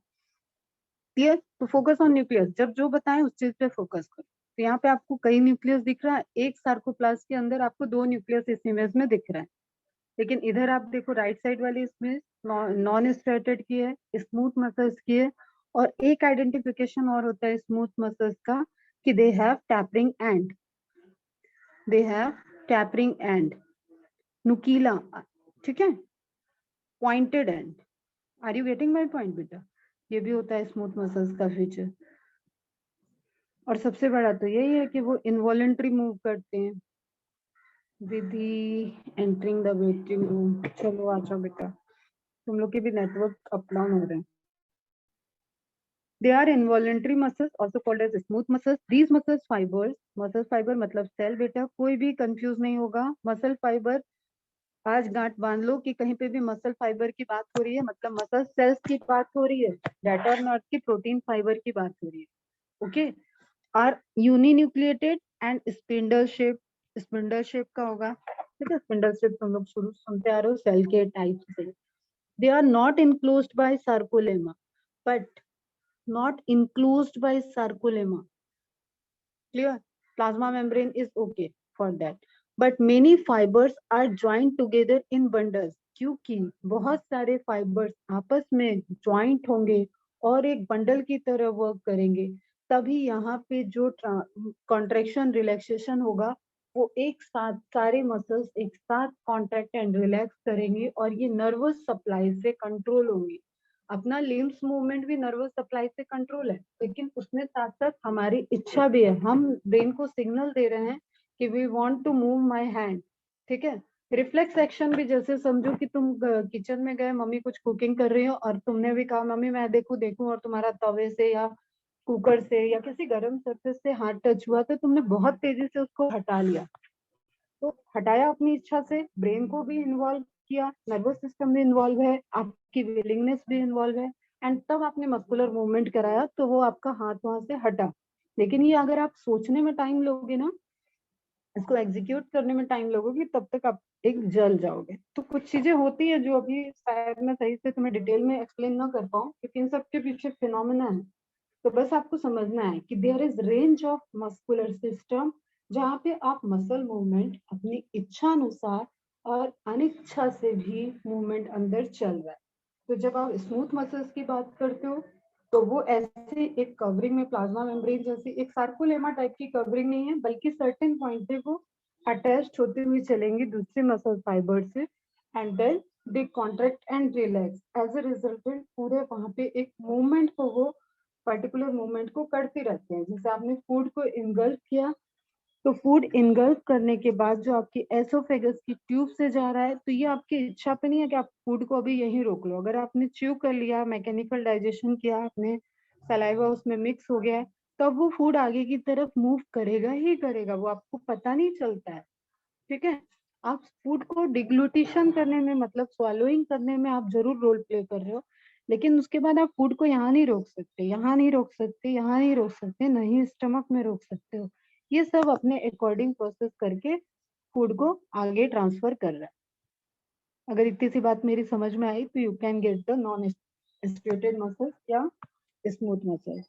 क्लियर? तो फोकस ऑन न्यूक्लियस, जब जो बताएं उस चीज पे फोकस करो। तो यहाँ पे आपको कई न्यूक्लियस दिख रहा है, एक सार्कोप्लास्ट के अंदर आपको 2 न्यूक्लियस इस इमेज में दिख रहा है। लेकिन इधर आप देखो राइट साइड वाली इसमें नॉन स्ट्रेटेड की है, स्मूथ मसल्स की है। और एक आइडेंटिफिकेशन और होता है स्मूथ मसल्स का कि they have tapering end, they have tapering end, नुकीला, ठीक है, pointed end. Are you getting my point बेटा? ये भी होता है स्मूथ मसल्स का फीचर। और सबसे बड़ा तो यही है कि वो इनवॉलेंट्री मूव करते हैं। दीदी एंटरिंग द वेटिंग रूम, चलो आ जाओ बेटा, तुम लोग के भी नेटवर्क अप डाउन हो रहे हैं। They are involuntary muscles, also called as smooth muscles. These muscles fibers, muscle fiber मतलब सेल बेटा, कोई भी कंफ्यूज नहीं होगा। मसल फाइबर आज गांठ बांध लो कि कहीं पे भी मसल फाइबर की बात हो रही है मतलब मसल सेल्स की बात हो रही है, डेट और नॉट की प्रोटीन फाइबर की बात हो रही है। Okay, are uninucleated and spindle shape, spindle shape का होगा, ठीक है? स्पिंडल शेप तुम लोग शुरू सुनते आ रहे हो सेल के टाइप से। They are not enclosed by sarcolemma, but not enclosed by sarcolemma, clear? Plasma membrane is okay for that, but many fibers are joined together in bundles, क्योंकि बहुत सारे फाइबर्स आपस में ज्वाइंट होंगे और एक बंडल की तरह वर्क करेंगे, तभी यहाँ पे जो कॉन्ट्रेक्शन रिलैक्सेशन होगा वो एक साथ सारे मसल्स एक साथ कॉन्ट्रैक्ट एंड रिलैक्स करेंगे और ये नर्वस सप्लाई से कंट्रोल होंगे। अपना लिम्स मूवमेंट भी नर्वस सप्लाई से कंट्रोल है, लेकिन उसमें साथ साथ हमारी इच्छा भी है। हम ब्रेन को सिग्नल दे रहे हैं कि we want to move my hand, ठीक है? रिफ्लेक्स एक्शन भी जैसे समझो कि तुम किचन में गए, मम्मी कुछ कुकिंग कर रही हो और तुमने भी कहा मम्मी मैं देखूं देखूं, और तुम्हारा तवे से या कुकर से या किसी गर्म सरफेस से हाथ टच हुआ तो तुमने बहुत तेजी से उसको हटा लिया। तो हटाया अपनी इच्छा से, ब्रेन को भी इन्वॉल्व किया, नर्वस सिस्टम भी इन्वॉल्व है, आपकी विलिंगनेस भी इन्वॉल्व है, एंड तब आपने मस्कुलर मूवमेंट कराया तो वो आपका हाथ वहां से हटा। लेकिन ये अगर आप सोचने में टाइम लोगे ना, इसको एग्जीक्यूट करने में टाइम लोगे, तब तक आप एक जल जाओगे। तो कुछ चीजें होती है जो अभी शायद मैं सही से तुम्हें डिटेल में एक्सप्लेन ना कर पाऊँ क्योंकि इन सब के पीछे फिनोमेना है। तो बस आपको समझना है कि there is range of muscular system जहाँ पे आप मसल मूवमेंट अपनी इच्छा अनुसार और अनिच्छा से भी मूवमेंट अंदर चल रहा है। तो जब आप स्मूथ मसल्स की बात करते हो तो वो ऐसे एक कवरिंग में प्लाज्मा मेम्ब्रेन जैसी एक सार्कोलेमा टाइप की कवरिंग नहीं है, बल्कि सर्टेन पॉइंट पे वो अटैच्ड होते हुए चलेंगे दूसरे मसल फाइबर से, and then they contract and relax. As a resultant पूरे वहां पे एक मूवमेंट को वो पर्टिकुलर मूवमेंट को करते रहते हैं। जैसे आपने फूड को इनगल्फ किया, तो फूड इनगल्फ करने के बाद जो आपकी एसोफेगस की ट्यूब से जा रहा है, तो ये आपकी इच्छा पे नहीं है कि आप फूड को अभी यहीं रोक लो। अगर आपने च्यू कर लिया, मैकेनिकल डाइजेशन किया, आपने सलाइवा उसमें मिक्स हो गया है, तब वो फूड आगे की तरफ मूव करेगा ही करेगा, वो आपको पता नहीं चलता है, ठीक है? आप फूड को डिग्लूटिशन करने में मतलब swallowing करने में आप जरूर रोल प्ले कर रहे हो, लेकिन उसके बाद आप फूड को यहाँ नहीं रोक सकते, यहाँ नहीं रोक सकते, यहाँ नहीं रोक सकते, नहीं स्टमक में रोक सकते हो। ये सब अपने अकॉर्डिंग प्रोसेस करके फूड को आगे ट्रांसफर कर रहा है। अगर इतनी सी बात मेरी समझ में आई तो you can get the non striated muscles या स्मूथ मसल्स।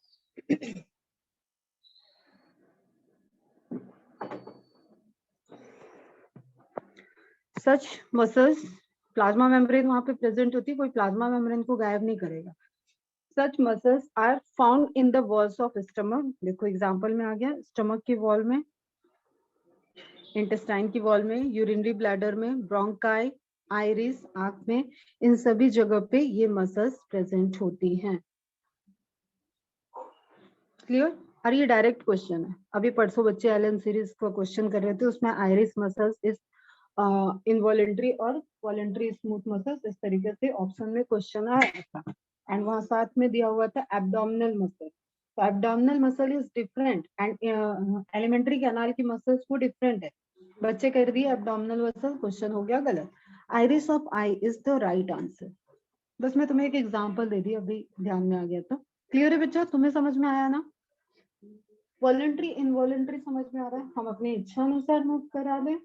सच मसल्स, प्लाज्मा मेम्ब्रेन वहां पे प्रेजेंट होती है, कोई प्लाज्मा मेम्ब्रेन को गायब नहीं करेगा। Such muscles are found in the walls of stomach. देखो एग्जांपल में आ गया, स्टमक की वॉल में, इंटेस्टाइन की वॉल में, यूरिनरी ब्लैडर में, ब्रोंकाई, आइरिस, आंख में, इन सभी जगह पे ये मसल्स प्रेजेंट होती हैं। क्लियर? और ये डायरेक्ट क्वेश्चन है, अभी परसों बच्चे एलएन सीरीज का क्वेश्चन कर रहे थे, उसमें आइरिस मसल्स इज इनवॉलेंट्री और वॉलेंट्री स्मूथ मसल्स, इस तरीके से ऑप्शन में क्वेश्चन आया था। एंड वहां साथ में दिया हुआ था एब्डोमिनल मसल। तो abdominal muscle is different and alimentary canal की मसल्स वो डिफरेंट है। बच्चे कर दिए एब्डोमिनल मसल, क्वेश्चन हो गया गलत। Iris of I is the right answer. बस मैं तुम्हें एक एग्जांपल दे दी, अभी ध्यान में आ गया। तो क्लियर है बच्चा, तुम्हें समझ में आया ना? वॉलेंट्री इनवॉलेंट्री समझ में आ रहा है, हम अपनी इच्छा अनुसार मूव करा दें,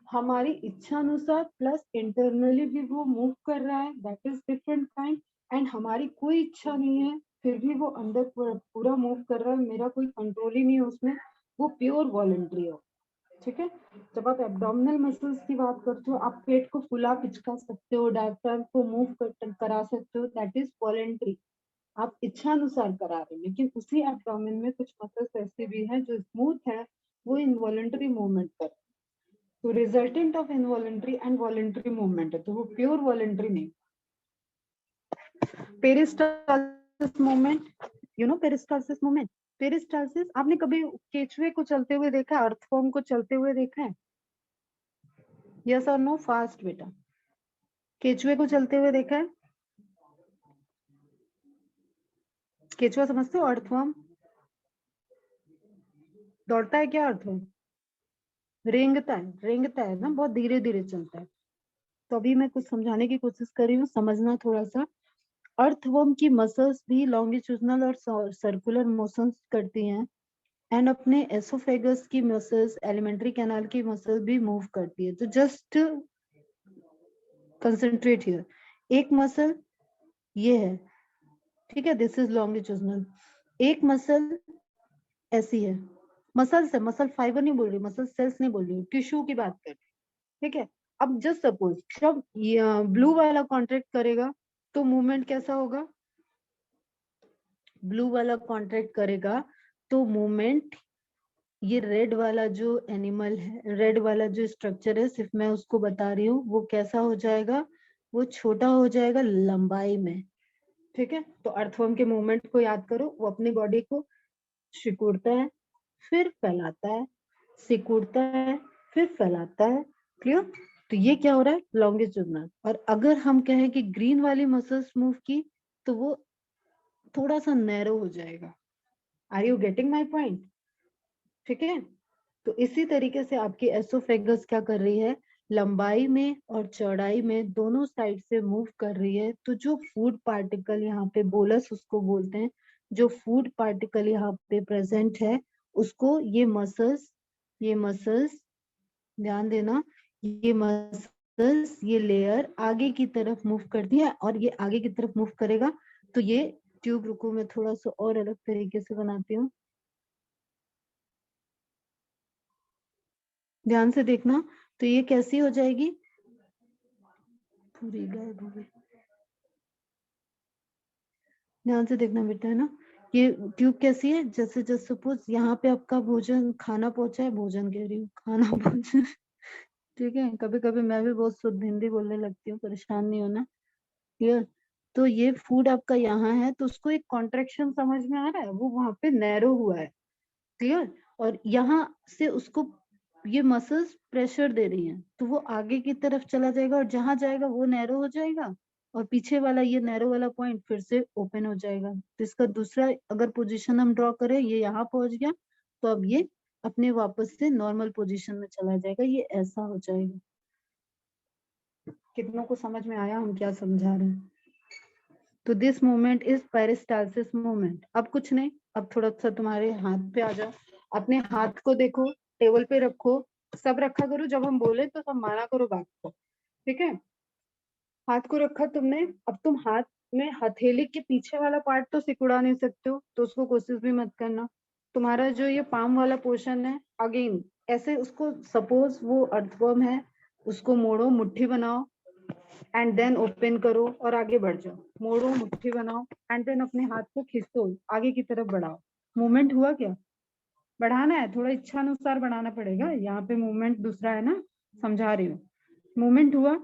हमारी इच्छा अनुसार प्लस इंटरनली भी वो मूव कर रहा है, that is different kind. And हमारी कोई इच्छा नहीं है फिर भी वो अंदर पूरा मूव कर रहा है, मेरा कोई कंट्रोल ही नहीं है उसमें, वो प्योर वॉलेंट्री हो। ठीक है? जब आप एब्डोमिनल मसल्स की बात करते हो, आप पेट को फुला पिचका सकते हो, डायफ्राम को मूव करा सकते हो, दैट इज वॉलेंट्री, आप इच्छा अनुसार करा रहे हैं। लेकिन उसी एब्डोमेन में कुछ मसल्स ऐसे भी हैं जो स्मूथ है, वो इनवॉलेंट्री मूवमेंट कर, तो resultant of involuntary and voluntary movement है, तो वो प्योर वॉलेंट्री नहीं। Peristalsis movement, you know peristalsis movement? Peristalsis, आपने कभी केचुए को चलते हुए देखा है, अर्थवॉर्म को चलते हुए देखा है? यस और नो? फास्ट बेटा। केचुए को चलते हुए देखा है? केचुआ समझते हो? अर्थवॉर्म दौड़ता है क्या? अर्थवॉर्म रेंगता है ना, बहुत धीरे धीरे चलता है। तो अभी मैं कुछ समझाने की कोशिश कर रही हूँ, समझना थोड़ा सा। अर्थवर्म की मसल्स भी लॉन्गिट्यूडनल और सर्कुलर मोशंस करती हैं, एंड अपने एसोफेगस की मसल्स, एलिमेंट्री कैनाल की मसल भी मूव करती है। तो जस्ट कंसंट्रेट हियर, एक मसल ये है, ठीक है, दिस इज लॉन्गिट्यूडनल। एक मसल ऐसी है, मसल्स है, मसल फाइबर नहीं बोल रही, मसल सेल्स नहीं बोल रही, टिश्यू की बात कर रही, ठीक है? अब जस्ट सपोज जब ब्लू वाला कॉन्ट्रैक्ट करेगा तो मूवमेंट कैसा होगा? ब्लू वाला कॉन्ट्रैक्ट करेगा तो मूवमेंट, ये रेड वाला जो एनिमल है, रेड वाला जो स्ट्रक्चर है, सिर्फ मैं उसको बता रही हूँ, वो कैसा हो जाएगा? वो छोटा हो जाएगा लंबाई में। ठीक है? तो अर्थवर्म के मूवमेंट को याद करो, वो अपनी बॉडी को सिकुड़ता है, फिर फैलाता है, सिकुड़ता है, फिर फैलाता है। क्लियर? तो ये क्या हो रहा है? लॉन्गिट्यूडनल। और अगर हम कहें कि ग्रीन वाली मसल्स मूव की, तो वो थोड़ा सा नैरो हो जाएगा। Are you getting my point? ठीक है? तो इसी तरीके से आपकी एसोफेगस क्या कर रही है? लंबाई में और चौड़ाई में दोनों साइड से मूव कर रही है। तो जो फूड पार्टिकल यहाँ पे बोलस उसको बोलते हैं, जो फूड पार्टिकल यहाँ पे प्रेजेंट है उसको ये मसल्स ध्यान देना, ये मसल्स, ये लेयर आगे की तरफ मूव करती है, और ये आगे की तरफ मूव करेगा तो ये ट्यूब, रुको मैं थोड़ा सा और अलग तरीके से बनाती हूँ, ध्यान से देखना। तो ये कैसी हो जाएगी? पूरी गायब हो गई, ध्यान से देखना बेटा, है ना? ये ट्यूब कैसी है? जैसे जस्ट सपोज यहाँ पे आपका भोजन, खाना पहुंचा है, भोजन कह रही हूँ, खाना पहुंचा, ठीक है? कभी कभी मैं भी बहुत शुद्ध हिंदी बोलने लगती हूँ, परेशान नहीं होना। क्लियर? तो ये फूड आपका यहाँ है, तो उसको एक कॉन्ट्रेक्शन समझ में आ रहा है, वो वहां पे नैरो हुआ है। क्लियर? और यहाँ से उसको ये मसल्स प्रेशर दे रही हैं, तो वो आगे की तरफ चला जाएगा, और जहां जाएगा वो नैरो हो जाएगा, और पीछे वाला ये नैरो वाला पॉइंट फिर से ओपन हो जाएगा। तो इसका दूसरा अगर पोजीशन हम ड्रॉ करें, ये यहाँ पहुंच गया, तो अब ये अपने वापस से नॉर्मल पोजीशन में चला जाएगा, ये ऐसा हो जाएगा। कितनों को समझ में आया हम क्या समझा रहे हैं? तो this movement is peristalsis movement. अब कुछ नहीं, अब थोड़ा सा तुम्हारे हाथ पे आ जाओ, अपने हाथ को देखो, टेबल पे रखो, सब रखा करो, जब हम बोले तो सब माना करो बात को। ठीक है? हाथ को रखा तुमने, अब तुम हाथ में हथेली के पीछे वाला पार्ट तो सिकुड़ा नहीं सकते हो, तो उसको कोशिश भी मत करना। तुम्हारा जो ये पाम वाला पोर्शन है, अगेन ऐसे उसको, सपोज वो अर्थवर्म है, उसको मोड़ो, मुट्ठी बनाओ एंड देन ओपन करो और आगे बढ़ जाओ। मोड़ो, मुट्ठी बनाओ एंड देन अपने हाथ को खींचो, आगे की तरफ बढ़ाओ। मूवमेंट हुआ क्या? बढ़ाना है, थोड़ा इच्छा अनुसार बढ़ाना पड़ेगा। यहाँ पे मूवमेंट दूसरा है ना, समझा रही हूँ। मूवमेंट हुआ,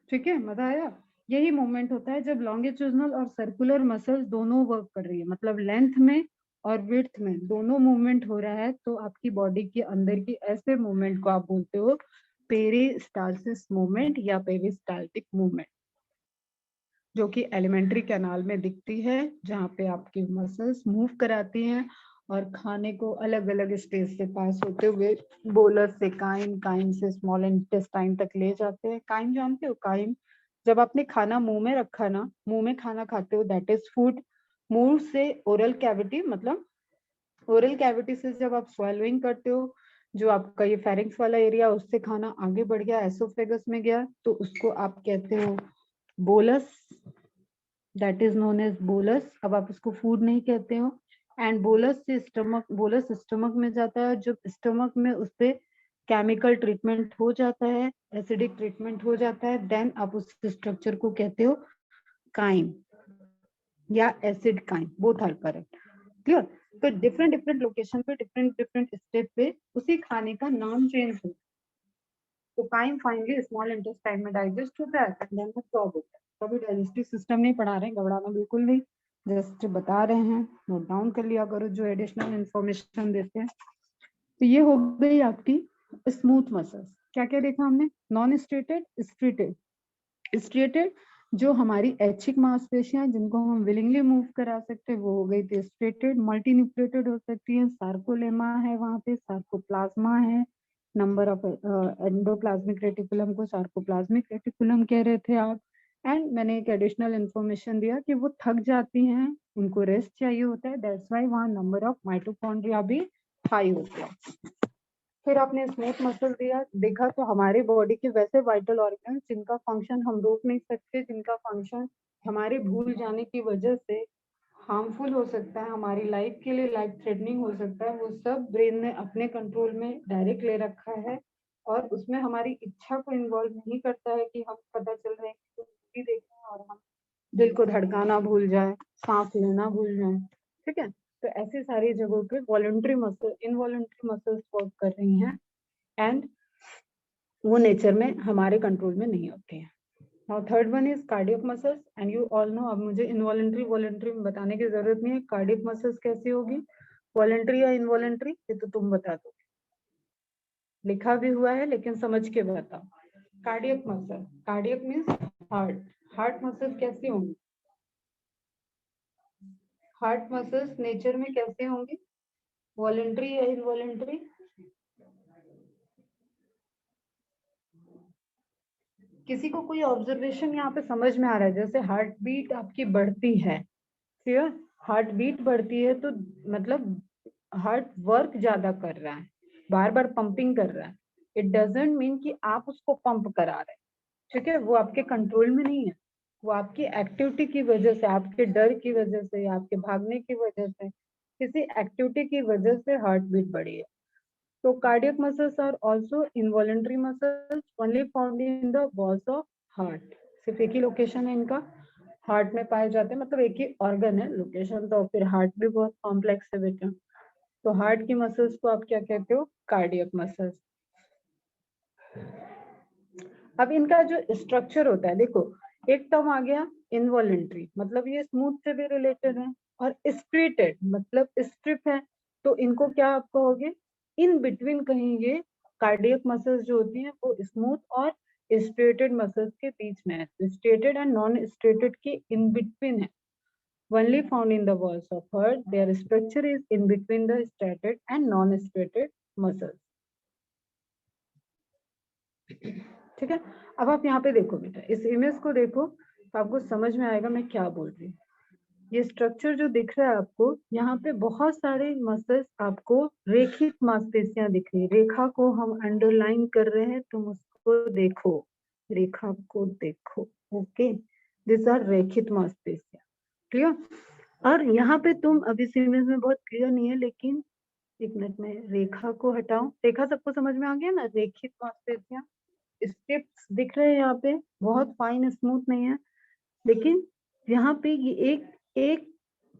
ठीक है, मजा आया। यही मूवमेंट होता है जब लॉन्गिट्यूडनल और सर्कुलर मसल्स दोनों वर्क कर रही है, मतलब लेंथ में और विड्थ में दोनों मूवमेंट हो रहा है, तो आपकी बॉडी के अंदर की ऐसे मूवमेंट को आप बोलते हो पेरिस्टालसिस मूवमेंट या पेरिस्टाल्टिक मूवमेंट, जो कि एलिमेंट्री कैनाल में दिखती है, जहाँ पे आपकी मसल्स मूव कराती हैं और खाने को अलग अलग स्टेज से पास होते हुए बोलस से काइम, काइम से स्मॉल इंटेस्टाइन तक ले जाते हैं। काइम जानते हो? काइम, जब आपने खाना मुंह में रखा ना, मुंह में खाना खाते हो, दैट इज फूड। मुंह से ओरल कैविटी, मतलब ओरल कैविटी से जब आप स्वैलोइंग करते हो, जो आपका ये फेरिंक्स वाला एरिया, उससे खाना आगे बढ़ गया, एसोफेगस में गया, तो उसको आप कहते हो bolus, that is known as bolus. अब आप उसको फूड नहीं कहते हो। एंड बोलस से स्टमक, बोलस स्टमक में जाता है। जब स्टमक में उस पे केमिकल ट्रीटमेंट हो जाता है, एसिडिक ट्रीटमेंट हो जाता है, देन आप उस स्ट्रक्चर को कहते हो काइम या acid chyme, both are correct. Clear? तो डिफरेंट डिफरेंट लोकेशन पे, डिफरेंट डिफरेंट स्टेप पे उसी खाने का नाम चेंज होता है। तो काइम फाइनली स्मॉल इंटेस्टाइन में डाइजेस्ट होता है एंड देन अब्सॉर्ब होता है। कभी डाइजेस्टिव सिस्टम नहीं पढ़ा रहे हैं, घबराना बिल्कुल नहीं, जस्ट बता रहे हैं, नोट डाउन कर लिया करो जो एडिशनल इंफॉर्मेशन देते हैं। तो ये हो गई आपकी स्मूथ मसल्स। क्या क्या देखा हमने? Non striated, striated. स्ट्रेटेड जो हमारी ऐच्छिक मांसपेशियां जिनको हम विलिंगली मूव करा सकते हैं, वो हो गई थी स्ट्रेटेड। मल्टी न्यूक्लिएटेड हो सकती है, सार्कोलेमा है, वहां पे सार्कोप्लाज्मा है, नंबर ऑफ एंडोप्लाज्मिक रेटिकुलम को सार्कोप्लाज्मिक रेटिकुलम कह रहे थे आप। एंड मैंने एक एडिशनल इंफॉर्मेशन दिया कि वो थक जाती हैं, उनको रेस्ट चाहिए होता है, दैट्स व्हाई वहां नंबर ऑफ माइटोकॉन्ड्रिया भी हाई होते हैं। फिर आपने स्मूथ मसल दिया, देखा तो हमारे बॉडी के वैसे वाइटल ऑर्गन जिनका फंक्शन हम रोक नहीं सकते, जिनका फंक्शन हमारे भूल जाने की वजह से हार्मफुल हो सकता है, हमारी लाइफ के लिए लाइफ थ्रेटनिंग हो सकता है, वो सब ब्रेन ने अपने कंट्रोल में डायरेक्ट ले रखा है। और उसमें हमारी इच्छा को इन्वॉल्व नहीं करता है कि हम पता चल रहे हैं कि मूवी देखें और हम दिल को धड़काना भूल जाए, सांस लेना भूल जाए। ठीक है? तो ऐसी सारी जगहों पे voluntary muscle, involuntary muscles work कर रही हैं एंड वो नेचर में हमारे कंट्रोल में नहीं होती हैं। Now third one is cardiac muscles and you all know. अब मुझे इनवॉलंटरी वॉलंटरी में बताने की जरूरत नहीं है। कार्डियक मसल्स कैसी होगी, वॉलंटरी या इनवॉलंटरी, ये तो तुम बता दो, लिखा भी हुआ है लेकिन समझ के बताओ। Cardiac muscle, cardiac means heart. Heart muscles कैसी होंगी? हार्ट मसल्स नेचर में कैसे होंगी, वॉलंटरी या इनवॉलंटरी? किसी को कोई ऑब्जर्वेशन यहाँ पे समझ में आ रहा है? जैसे हार्ट बीट आपकी बढ़ती है, क्लियर? हार्ट बीट बढ़ती है तो मतलब हार्ट वर्क ज्यादा कर रहा है, बार बार पंपिंग कर रहा है। इट डजंट मीन कि आप उसको पंप करा रहे हैं, ठीक है? वो आपके कंट्रोल में नहीं है, वो आपकी एक्टिविटी की वजह से, आपके डर की वजह से या आपके भागने की वजह से, किसी एक्टिविटी की वजह से हार्ट बीट बढ़ी है। So cardiac muscles are also involuntary muscles only found in the walls of heart. सिर्फ एक ही लोकेशन है इनका, हार्ट में पाए जाते हैं, मतलब एक ही ऑर्गन है, लोकेशन तो फिर हार्ट भी बहुत कॉम्प्लेक्स है बेटा। तो हार्ट की मसल्स को आप क्या कहते हो, कार्डियक मसल्स। अब इनका जो स्ट्रक्चर होता है, देखो एक टर्म आ गया इनवॉलेंट्री, मतलब ये स्मूथ से भी रिलेटेड है, और स्ट्रेटेड मतलब स्ट्रिप है, तो इनको क्या आप कहोगे, इन बिटवीन कहेंगे। कार्डियक मसल्स जो होती हैं वो स्मूथ और स्ट्रेटेड मसल्स के बीच में है, स्ट्रेटेड एंड नॉन स्ट्रेटेड के इन बिटवीन है। only found in the walls of heart, their structure is in between the striated and non-striated muscles. ठीक है? अब आप यहाँ पे देखो बेटा, इस इमेज को देखो तो आपको समझ में आएगा मैं क्या बोल रही हूँ। ये स्ट्रक्चर जो दिख रहा है आपको, यहाँ पे बहुत सारे मसल्स आपको रेखित मांसपेशियां दिख रही है। रेखा को हम अंडरलाइन कर रहे हैं, तुम उसको देखो, रेखा को देखो, ओके? दिस आर रेखित मांसपेशियां, क्लियर? और यहाँ पे तुम, अभी इस इमेज में बहुत क्लियर नहीं है, लेकिन एक मिनट में रेखा को हटाऊं। रेखा सबको समझ में आ गया ना? रेखित मांसपेशियां, स्ट्रिप्स दिख रहे हैं यहाँ पे, बहुत फाइन स्मूथ नहीं है, लेकिन यहाँ पे ये एक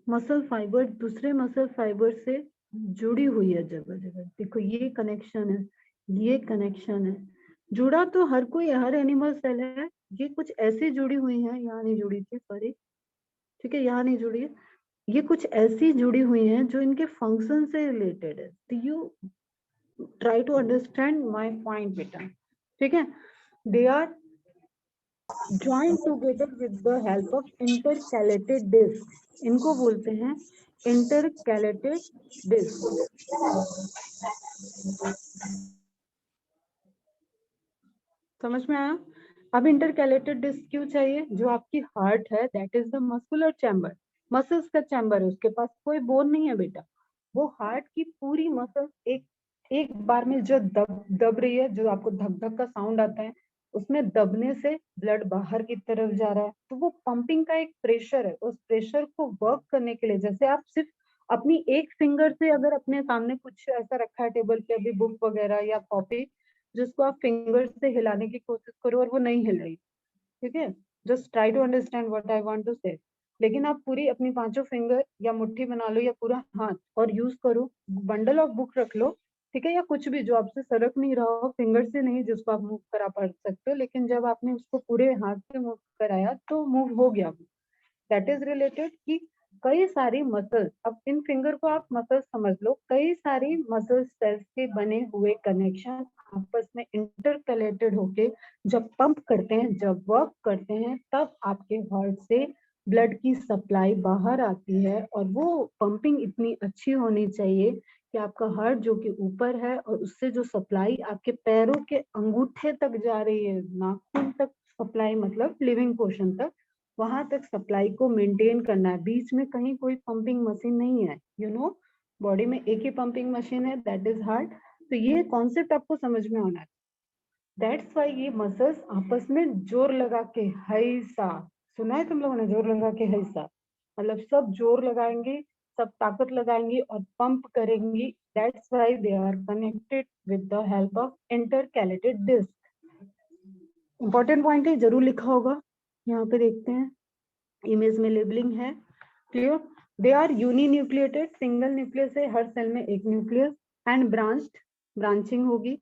मसल फाइबर दूसरे मसल फाइबर से जुड़ी हुई है जगह जगह। देखो ये कनेक्शन है, ये कनेक्शन है। जुड़ा तो हर कोई, हर एनिमल सेल है, ये कुछ ऐसे जुड़ी हुई है, यहाँ नहीं जुड़ी थी, सॉरी, ठीक है, यहाँ नहीं जुड़ी है, ये कुछ ऐसी जुड़ी हुई हैं जो इनके फंक्शन से रिलेटेड है। तो you try to understand my point बेटा, ठीक है? They are joined together with the help of intercalated disc. इनको बोलते हैं intercalated disc। समझ में आया? अब इंटरकैलेटेड डिस्क क्यों चाहिए? जो आपकी हार्ट है, that is the muscular chamber, muscles का चैम्बर है, उसके पास कोई बोन नहीं है बेटा। वो हार्ट की पूरी मसल एक एक बार में जो दब रही है, जो आपको धक धक का साउंड आता है, उसमें दबने से ब्लड बाहर की तरफ जा रहा है, तो वो पंपिंग का एक प्रेशर है। उस प्रेशर को वर्क करने के लिए, जैसे आप सिर्फ अपनी एक फिंगर से अगर अपने सामने कुछ ऐसा रखा है टेबल पे, अभी बुक वगैरह या कॉपी, जिसको आप फिंगर से हिलाने की कोशिश करो और वो नहीं हिल रही, ठीक है, just try to understand what I want to say. लेकिन आप पूरी अपनी पांचों फिंगर या मुट्ठी बना लो या पूरा हाथ और यूज करो, बंडल ऑफ बुक रख लो, ठीक है, या कुछ भी जो आपसे सरक नहीं रहा हो, फिंगर से नहीं, जिसको आप मूव करा पढ़ सकते हो, लेकिन जब आपने उसको पूरे हाथ से मूव कराया तो मूव हो गया। दैट इज रिलेटेड कि कई सारी मसल्स, अब इन फिंगर को आप मसल्स समझ लो, कई सारी मसल सेल्स के बने हुए कनेक्शन आपस में इंटरकलेटेड होके जब पंप करते हैं, जब वर्क करते हैं, तब आपके हार्ट से ब्लड की सप्लाई बाहर आती है। और वो पंपिंग इतनी अच्छी होनी चाहिए कि आपका हार्ट जो कि ऊपर है, और उससे जो सप्लाई आपके पैरों के अंगूठे तक जा रही है, नाखून तक सप्लाई, मतलब लिविंग पोर्शन तक, वहां तक सप्लाई को मेंटेन करना है। बीच में कहीं कोई पंपिंग मशीन नहीं है, यू नो, बॉडी में एक ही पंपिंग मशीन है, दैट इज हार्ट। तो ये कॉन्सेप्ट आपको समझ में आना है। दैट्स वाई ये मसल्स आपस में जोर लगा के हैसा, सुना है तुम लोगों ने? जोर लगा के हैसा मतलब सब जोर लगाएंगे, सब ताकत लगाएंगे और पंप करेंगी। That's why they are connected with the help of intercalated disc. Important point है, जरूर लिखा होगा, यहाँ पे देखते हैं, इमेज में लेबलिंग है, clear? They are uninucleated, single nucleus है, हर सेल में एक न्यूक्लियस, एंड ब्रांच्ड, ब्रांचिंग होगी।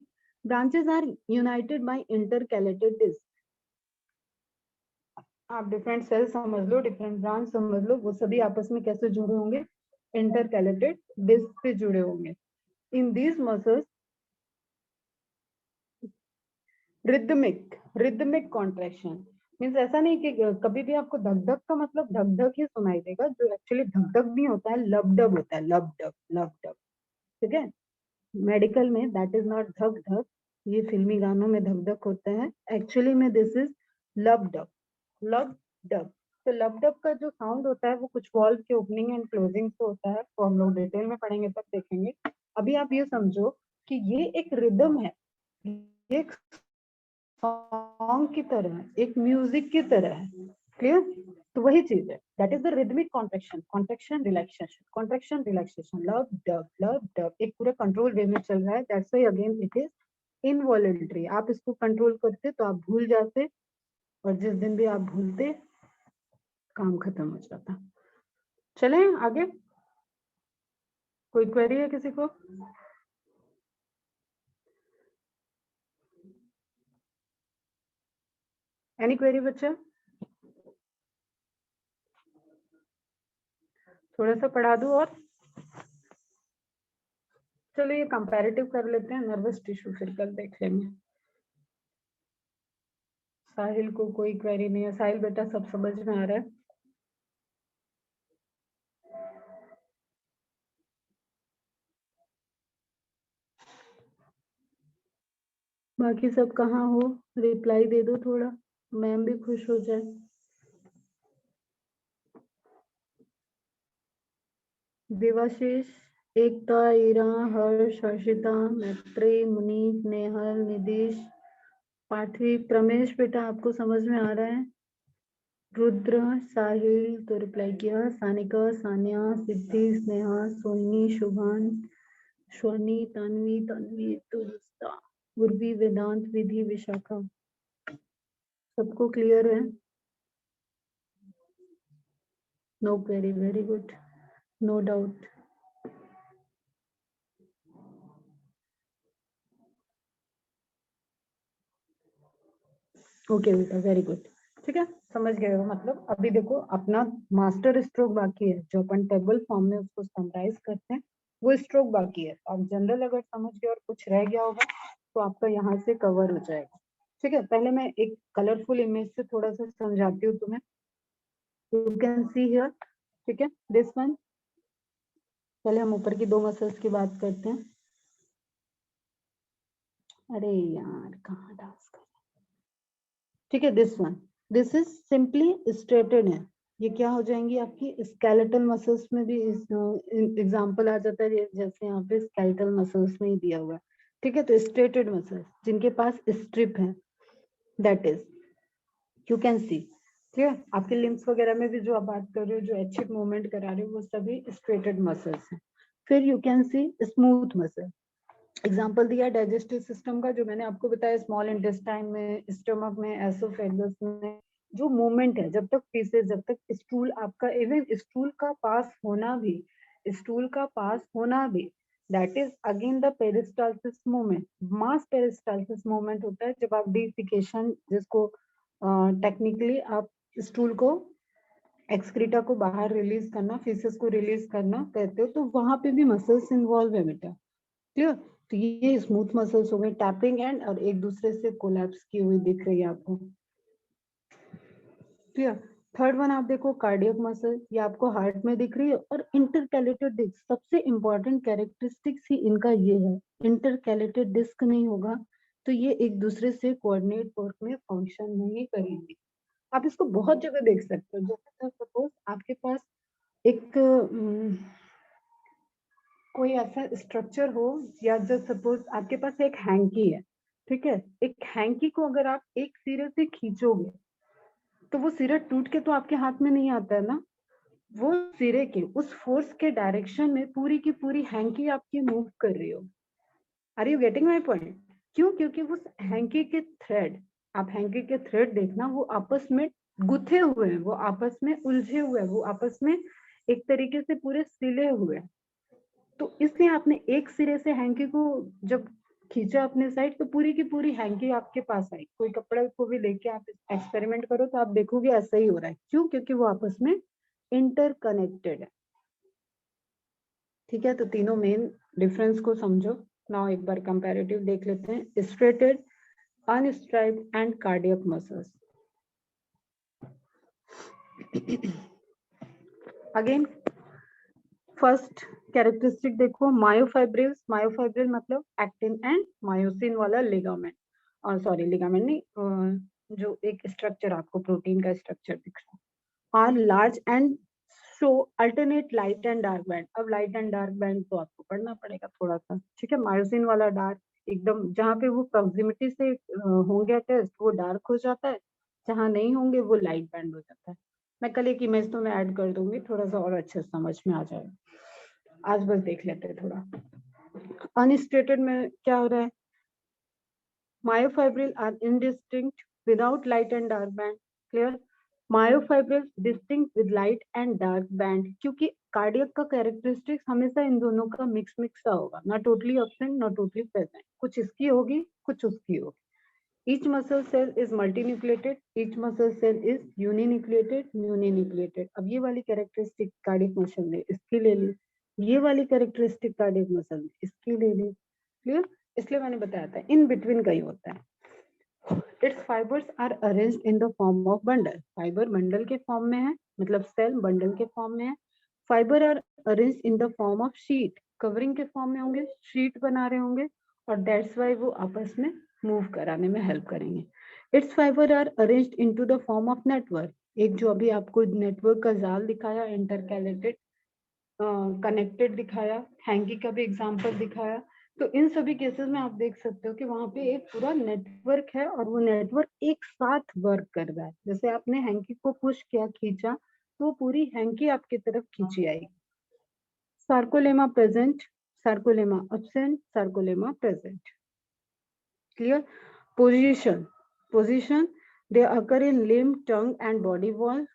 Branches are united by intercalated disc. आप डिफरेंट सेल समझ लो, डिफरेंट ब्रांच समझ लो, वो सभी आपस में कैसे जुड़े होंगे? इंटरकैलेटेड डिस्क से जुड़े होंगे। In these muscles rhythmic contraction means ऐसा नहीं कि कभी भी आपको धक धक का मतलब धक धक ही सुनाई देगा, जो एक्चुअली धक धक नहीं होता है, लब डब होता है, लब डब, लब डब, ठीक है? मेडिकल में दैट इज नॉट धक धक, ये फिल्मी गानों में धक धक होता है, एक्चुअली में दिस इज लब डब, लब डब। तो लब डब का जो साउंड होता है वो कुछ वॉल्व के ओपनिंग एंड क्लोजिंग से होता है, तो हम लोग डिटेल में पढ़ेंगे तब देखेंगे। अभी आप ये समझो कि ये एक रिदम है, ये एक सॉन्ग की तरह है, एक म्यूजिक की तरह है, क्लियर? तो वही चीज है, that is the rhythmic contraction, contraction relaxation, contraction relaxation, लब डब एक पूरा कंट्रोल वे में चल रहा है। That's why again it is involuntary. आप इसको कंट्रोल करते तो आप भूल जाते, और जिस दिन भी आप भूलते, काम खत्म हो जाता। चलें आगे, कोई क्वेरी है किसी को? एनी क्वेरी बच्चा? थोड़ा सा पढ़ा दूं और चलो ये कंपैरेटिव कर लेते हैं, नर्वस टिश्यू फिर कल देख लेंगे। साहिल को कोई क्वेरी नहीं है? साहिल बेटा सब समझ में आ रहा है? बाकी सब कहाँ हो? रिप्लाई दे दो थोड़ा, मैम भी खुश हो जाए। देवाशीष, एकता, ईरा, हर्ष, हर्षिता, मैत्री, मुनीत, नेहल, निधीश, पार्थवी, प्रमेश बेटा आपको समझ में आ रहा है? रुद्र, साहिल तो रिप्लाई किया, सानिका, सानिया, सिद्धि, स्नेहा, सोनी, शुभान, श्वनी, तन्वी, तन्वी, तुलसा, उर्वी, वेदांत, विधि, विशाखा, सबको क्लियर है? No query, very good, no doubt. Okay बेटा, वेरी गुड। ठीक है, समझ गए हो? मतलब अभी देखो अपना मास्टर स्ट्रोक बाकी है, जो अपन टेबल फॉर्म में उसको समराइज करते हैं, वो स्ट्रोक बाकी है। आप जनरल अगर समझ गए और कुछ रह गया होगा तो आपका यहाँ से कवर हो जाएगा। ठीक है, पहले मैं एक कलरफुल इमेज से थोड़ा सा समझाती हूँ तुम्हें। यू कैन सी हियर, ठीक है, दिस वन। पहले हम ऊपर की दो मसल्स की बात करते हैं। अरे यार, कहाँ डांस कर, ठीक है, this one, this is simply striated है। ये क्या हो जाएंगी आपकी स्केलेटल मसल्स में भी एग्जांपल आ जाता है, जैसे यहाँ पे स्केलेटल मसल्स में ही दिया हुआ है। ठीक है, तो स्ट्रेटेड मसल्स जिनके पास स्ट्रिप है, that is you can see. ठीक है, आपके लिम्स वगैरह में भी जो आप बात कर रहे हो, जो एचिक मूवमेंट करा रहे हो, वो सभी स्ट्रेटेड मसल्स हैं। फिर you can see smooth muscle. Example दिया डाइजेस्टिव सिस्टम का, जो मैंने आपको बताया, स्मॉल इंटेस्टाइन में, स्टमक में, एसोफेगस में जो मूवमेंट है, जब तक फीसेस, जब तक स्टूल आपका, इवन स्टूल का पास होना भी, स्टूल का पास होना भी, that is again the peristalsis movement. Mass peristalsis movement होता है जब आप डिफिकेशन, जिसको टेक्निकली आप स्टूल को, एक्सक्रीटा को बाहर रिलीज करना, फीसेस को रिलीज करना कहते हो, तो वहां पे भी मसल्स इन्वॉल्व है बेटा। क्लियर? तो ये स्मूथ मसल्स हो गए, टैपिंग एंड, और एक दूसरे से कोलैप्स की हुई दिख रही है आपको। क्लियर? थर्ड वन आप देखो, कार्डियक मसल, ये आपको हार्ट में दिख रही है। और इंटरकैलेटेड डिस्क, सबसे इंपॉर्टेंट कैरेक्टरिस्टिक्स ही इनका ये है, इंटरकैलेटेड डिस्क नहीं होगा तो ये एक दूसरे से कोऑर्डिनेट वर्क में फंक्शन नहीं करेंगे। आप इसको बहुत जगह देख सकते हो, जैसे सपोज आपके पास एक कोई ऐसा स्ट्रक्चर हो, या जस्ट सपोज आपके पास एक हैंकी है। ठीक है, एक हैंकी को अगर आप एक सिरे से खींचोगे तो वो सिरा टूट के तो आपके हाथ में नहीं आता है ना, वो सिरे के उस फोर्स के डायरेक्शन में पूरी की पूरी हैंकी आपकी मूव कर रही हो। Are you getting my point? क्यों? क्योंकि उस हैंकी के थ्रेड, आप हैंकी के थ्रेड देखना, वो आपस में गुथे हुए हैं, वो आपस में उलझे हुए हैं, वो आपस में एक तरीके से पूरे सिले हुए हैं। तो इसलिए आपने एक सिरे से हैंकी को जब खींचा अपने साइड, तो पूरी की पूरी हैंकी आपके पास आई। कोई कपड़े को भी लेके आप एक्सपेरिमेंट करो तो आप देखोगे ऐसा ही हो रहा है। क्यों? क्योंकि वो आपस में इंटरकनेक्टेड है। ठीक है, तो तीनों मेन डिफरेंस को समझो। नाउ एक बार कंपैरेटिव देख लेते हैं, striated, unstriped and cardiac muscles. Again first characteristic देखो, मायोफाइब्रिल्स। मायोफाइब्रिल मतलब एक्टिन एंड मायोसिन वाला लिगामेंट, और सॉरी लिगामेंट नहीं, जो एक स्ट्रक्चर आपको प्रोटीन का स्ट्रक्चर दिख रहा है, are large and show alternate light and dark band. अब लाइट एंड डार्क बैंड तो आपको पढ़ना पड़ेगा थोड़ा सा। ठीक है, मायोसिन वाला डार्क, एकदम जहाँ पे वो प्रोक्सिमिटी से होंगे टेस्ट, वो डार्क हो जाता है, जहाँ नहीं होंगे वो लाइट बैंड हो जाता है। मैं कल एक इमेज तो मैं ऐड कर दूंगी, थोड़ा सा और अच्छे से समझ में आ जाएगा। आज बस देख लेते हैं थोड़ा। अनस्टेटेड में क्या हो रहा है, myofibril are indistinct without light and dark band. Clear? Myofibril distinct with light and dark band, क्योंकि कार्डियक का कैरेक्टरिस्टिक्स हमेशा इन दोनों का मिक्स मिक्स सा होगा, ना टोटली एब्सेंट ना टोटली प्रेजेंट, कुछ इसकी होगी कुछ उसकी होगी। Each muscle cell is multinucleated, each muscle cell is uninucleated. अब ये वाली कैरेक्टरिस्टिक कार्डियक मसल ने इसकी ले ली, ये वाली कैरेक्टरिस्टिक कार्डियक मसल ने इसकी ले ली। क्लियर? इसलिए मैंने बताया था इन बिटवीन का ही होता है। Its fibers are arranged in the form of bundle. Fibre bundle के फॉर्म में है, मतलब सेल बंडल के फॉर्म में है। Fibre are arranged in the form of sheet, covering के फॉर्म में होंगे, शीट बना रहे होंगे, और दैट्स वाई वो आपस में मूव कराने में हेल्प करेंगे। Its fibre are arranged into the form of network. एक जो अभी आपको नेटवर्क का जाल दिखाया, इंटरकैलेटेड कनेक्टेड दिखाया, हैंगी का भी एग्जांपल दिखाया, तो इन सभी केसेस में आप देख सकते हो कि वहां पे एक पूरा नेटवर्क है, और वो नेटवर्क एक साथ वर्क कर रहा है। जैसे आपने हैंकी को पुश किया, खींचा, तो पूरी हैंकी आपकी तरफ खींची आएगी। Sarcolemma present, sarcolemma absent, sarcolemma present. Clear? Position, they occur in limb, tongue and body wall.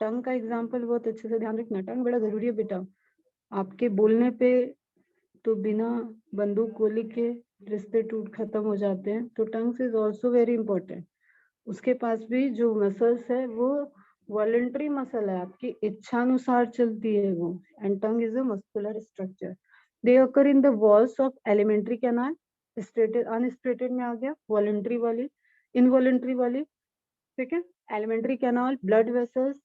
टंग का एग्जाम्पल बहुत अच्छे से ध्यान रखना, टंग बड़ा जरूरी है बेटा, आपके बोलने पे तो बिना बंदूक गोली के रिश्ते टूट खत्म हो जाते हैं, तो tongues is also very important. उसके पास भी जो मसल्स है वो वॉलंटरी मसल है, आपकी इच्छानुसार चलती है वो, and tongue is a muscular structure. They occur in the walls of alimentary canal, striated unstriated में आ गया, वॉलंटरी वाली, इनवॉलंटरी वाली, ठीक है, alimentary canal, blood vessels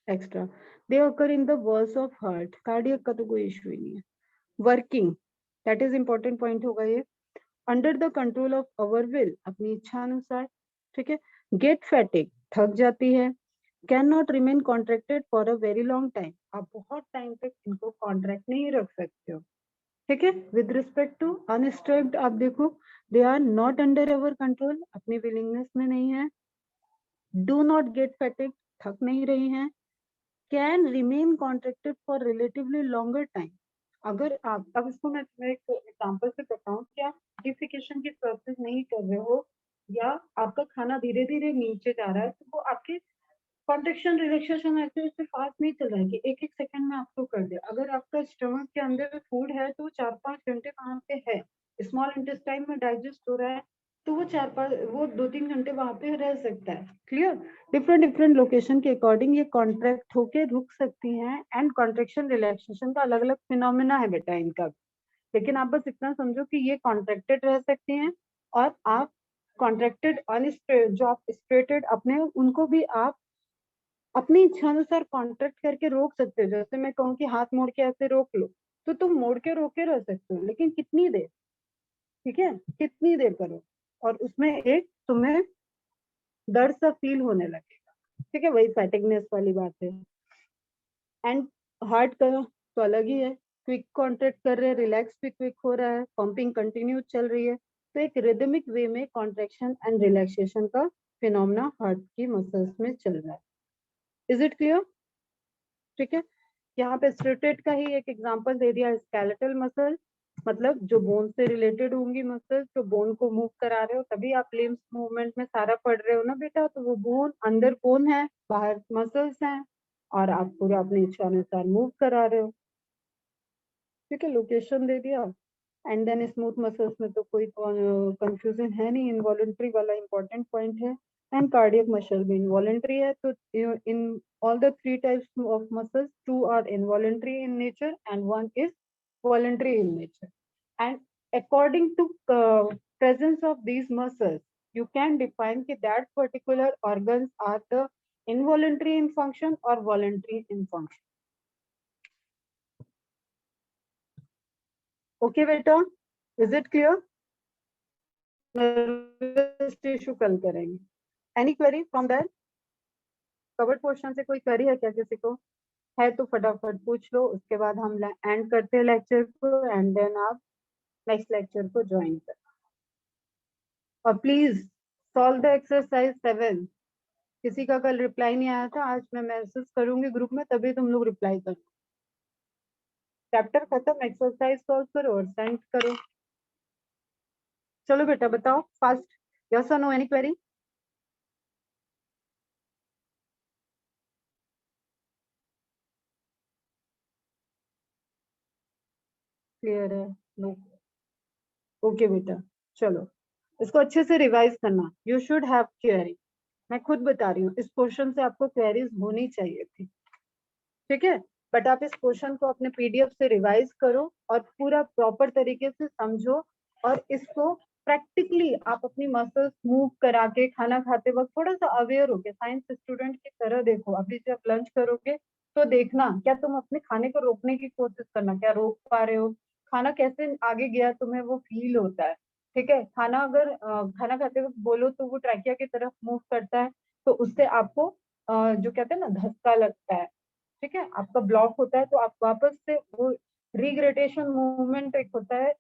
extra, they occur in the walls of heart, cardiac का तो कोई इश्यू ही नहीं है। Working, that is important point होगा ये, under the control of our will, अपनी इच्छा अनुसार, ठीक है। गेट फैटिक, थक जाती है, can not remain contracted for a very long time, आप बहुत टाइम तक इनको कॉन्ट्रैक्ट नहीं रख सकते हो, ठीक है। विद रिस्पेक्ट टू अनस्ट्रेक्ड, आप देखो, they are not under our control, अपनी विलिंगनेस में नहीं है। डू नॉट गेट फैटिक, थक नहीं रही हैं। Can remain contracted for relatively longer time, अगर आप, अब इसको मैं एक एग्जांपल से बताऊं, क्या डिफिकेशन की प्रोसेस नहीं कर रहे हो या आपका खाना धीरे धीरे नीचे जा रहा है, तो वो आपके कॉन्ट्रेक्शन रिलैक्सेशन ऐसे फास्ट नहीं चल रहा है कि एक एक सेकंड में आपको कर दे। अगर आपका स्टमक के अंदर फूड है तो 4-5 घंटे वहां पे है, स्मॉल इंटेस्टाइन में डाइजेस्ट हो रहा है, तो वो 2-3 घंटे वहां पे रह सकता है। क्लियर? डिफरेंट डिफरेंट लोकेशन के अकॉर्डिंग ये कॉन्ट्रैक्ट होके रुक सकती हैं, एंड कॉन्ट्रेक्शन रिलैक्सेशन का अलग अलग फिनोमेना है बेटा इनका, लेकिन आप बस इतना समझो कि ये कॉन्ट्रैक्टेड रह सकती हैं, और आप कॉन्ट्रैक्टेड जो आप स्ट्रेटेड अपने, उनको भी आप अपनी इच्छा अनुसार कॉन्ट्रैक्ट करके रोक सकते हो। जैसे मैं कहूँ कि हाथ मोड़ के ऐसे रोक लो, तो तुम मोड़ के रोके रह सकते हो, लेकिन कितनी देर, ठीक है, कितनी देर करो, और उसमें एक तुम्हें दर्द सा फील होने लगेगा, ठीक है, वही फैटिगनेस वाली बात है। एंड हार्ट का तो अलग ही है, क्विक कॉन्ट्रैक्ट कर रहे हैं, रिलैक्स भी क्विक हो रहा है, पंपिंग कंटिन्यू चल रही है, तो एक रिदमिक वे में कॉन्ट्रैक्शन एंड रिलैक्सेशन का फिनोमेना हार्ट की मसल्स में चल रहा है। Is it clear? ठीक है, यहाँ पे स्ट्रेटेड का ही एक एग्जांपल दे दिया, स्केलेटल मसल, मतलब जो बोन से रिलेटेड होंगी मसल, जो बोन को मूव करा रहे हो, तभी आप लिम्स मूवमेंट में सारा पढ़ रहे हो ना बेटा, तो वो बोन अंदर कौन है, बाहर मसल्स हैं, और आप पूरा अपनी इच्छा अनुसार मूव करा रहे हो, ठीक है। लोकेशन दे दिया, एंड देन स्मूथ मसल्स में तो कोई कंफ्यूजन है नहीं, इनवॉलंटरी वाला इंपॉर्टेंट पॉइंट है, एंड कार्डियक मसल भी इनवॉलंटरी है। तो इन all the 3 types of muscles, 2 are involuntary in nature and 1 is voluntary in nature, and according to presence of these muscles, you can define that particular organs are the involuntary in function or voluntary in function. Okay बेटा, is it clear? nervous tissue कल करेंगे। Any query from there? Covered portion से कोई query है क्या किसी को? है तो फटाफट पूछ लो, उसके बाद हम एंड करते हैं लेक्चर को, एंड देन आप नेक्स्ट लेक्चर को ज्वाइन कर। और प्लीज सॉल्व द एक्सरसाइज 7। किसी का कल रिप्लाई नहीं आया था, आज मैं मैसेज करूंगी ग्रुप में, तभी तुम लोग रिप्लाई करो। चैप्टर खत्म, एक्सरसाइज सॉल्व करो और सेंड करो। चलो बेटा बताओ फास्ट, यस और नो, एनी क्वेरी? क्लियर है? नो? ओके बेटा, चलो इसको अच्छे से रिवाइज करना। यू शुड हैव क्वेरी, मैं खुद बता रही हूँ, इस क्वेश्चन से आपको क्वेरीज होनी चाहिए थी, ठीक है। बट आप इस क्वेश्चन को अपने पीडीएफ से रिवाइज करो और पूरा प्रॉपर तरीके से समझो, और इसको प्रैक्टिकली आप अपनी मसल्स मूव करा के खाना खाते वक्त थोड़ा सा अवेयर होके साइंस स्टूडेंट की तरह देखो। अभी जब लंच करोगे तो देखना, क्या तुम अपने खाने को रोकने की कोशिश करना, क्या रोक पा रहे हो, खाना कैसे आगे गया तुम्हें वो फील होता है, ठीक है। खाना अगर खाना खाते वक्त बोलो तो वो ट्रैकिया की तरफ मूव करता है, तो उससे आपको जो कहते हैं ना धक्का लगता है, ठीक है, आपका ब्लॉक होता है, तो आप वापस से वो रिग्रेटेशन मूवमेंट एक होता है,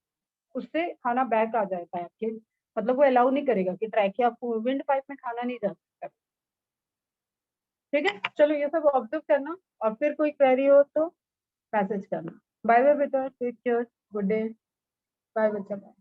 उससे खाना बैक आ जाता है आपके, मतलब वो अलाउ नहीं करेगा कि ट्रैकिया विंड पाइप में खाना नहीं जा सकता, ठीक है। चलो ये सब ऑब्जर्व करना, और फिर कोई क्वेरी हो तो मैसेज करना। बाय बाय बेटा, take care, good day, bye बच्चा।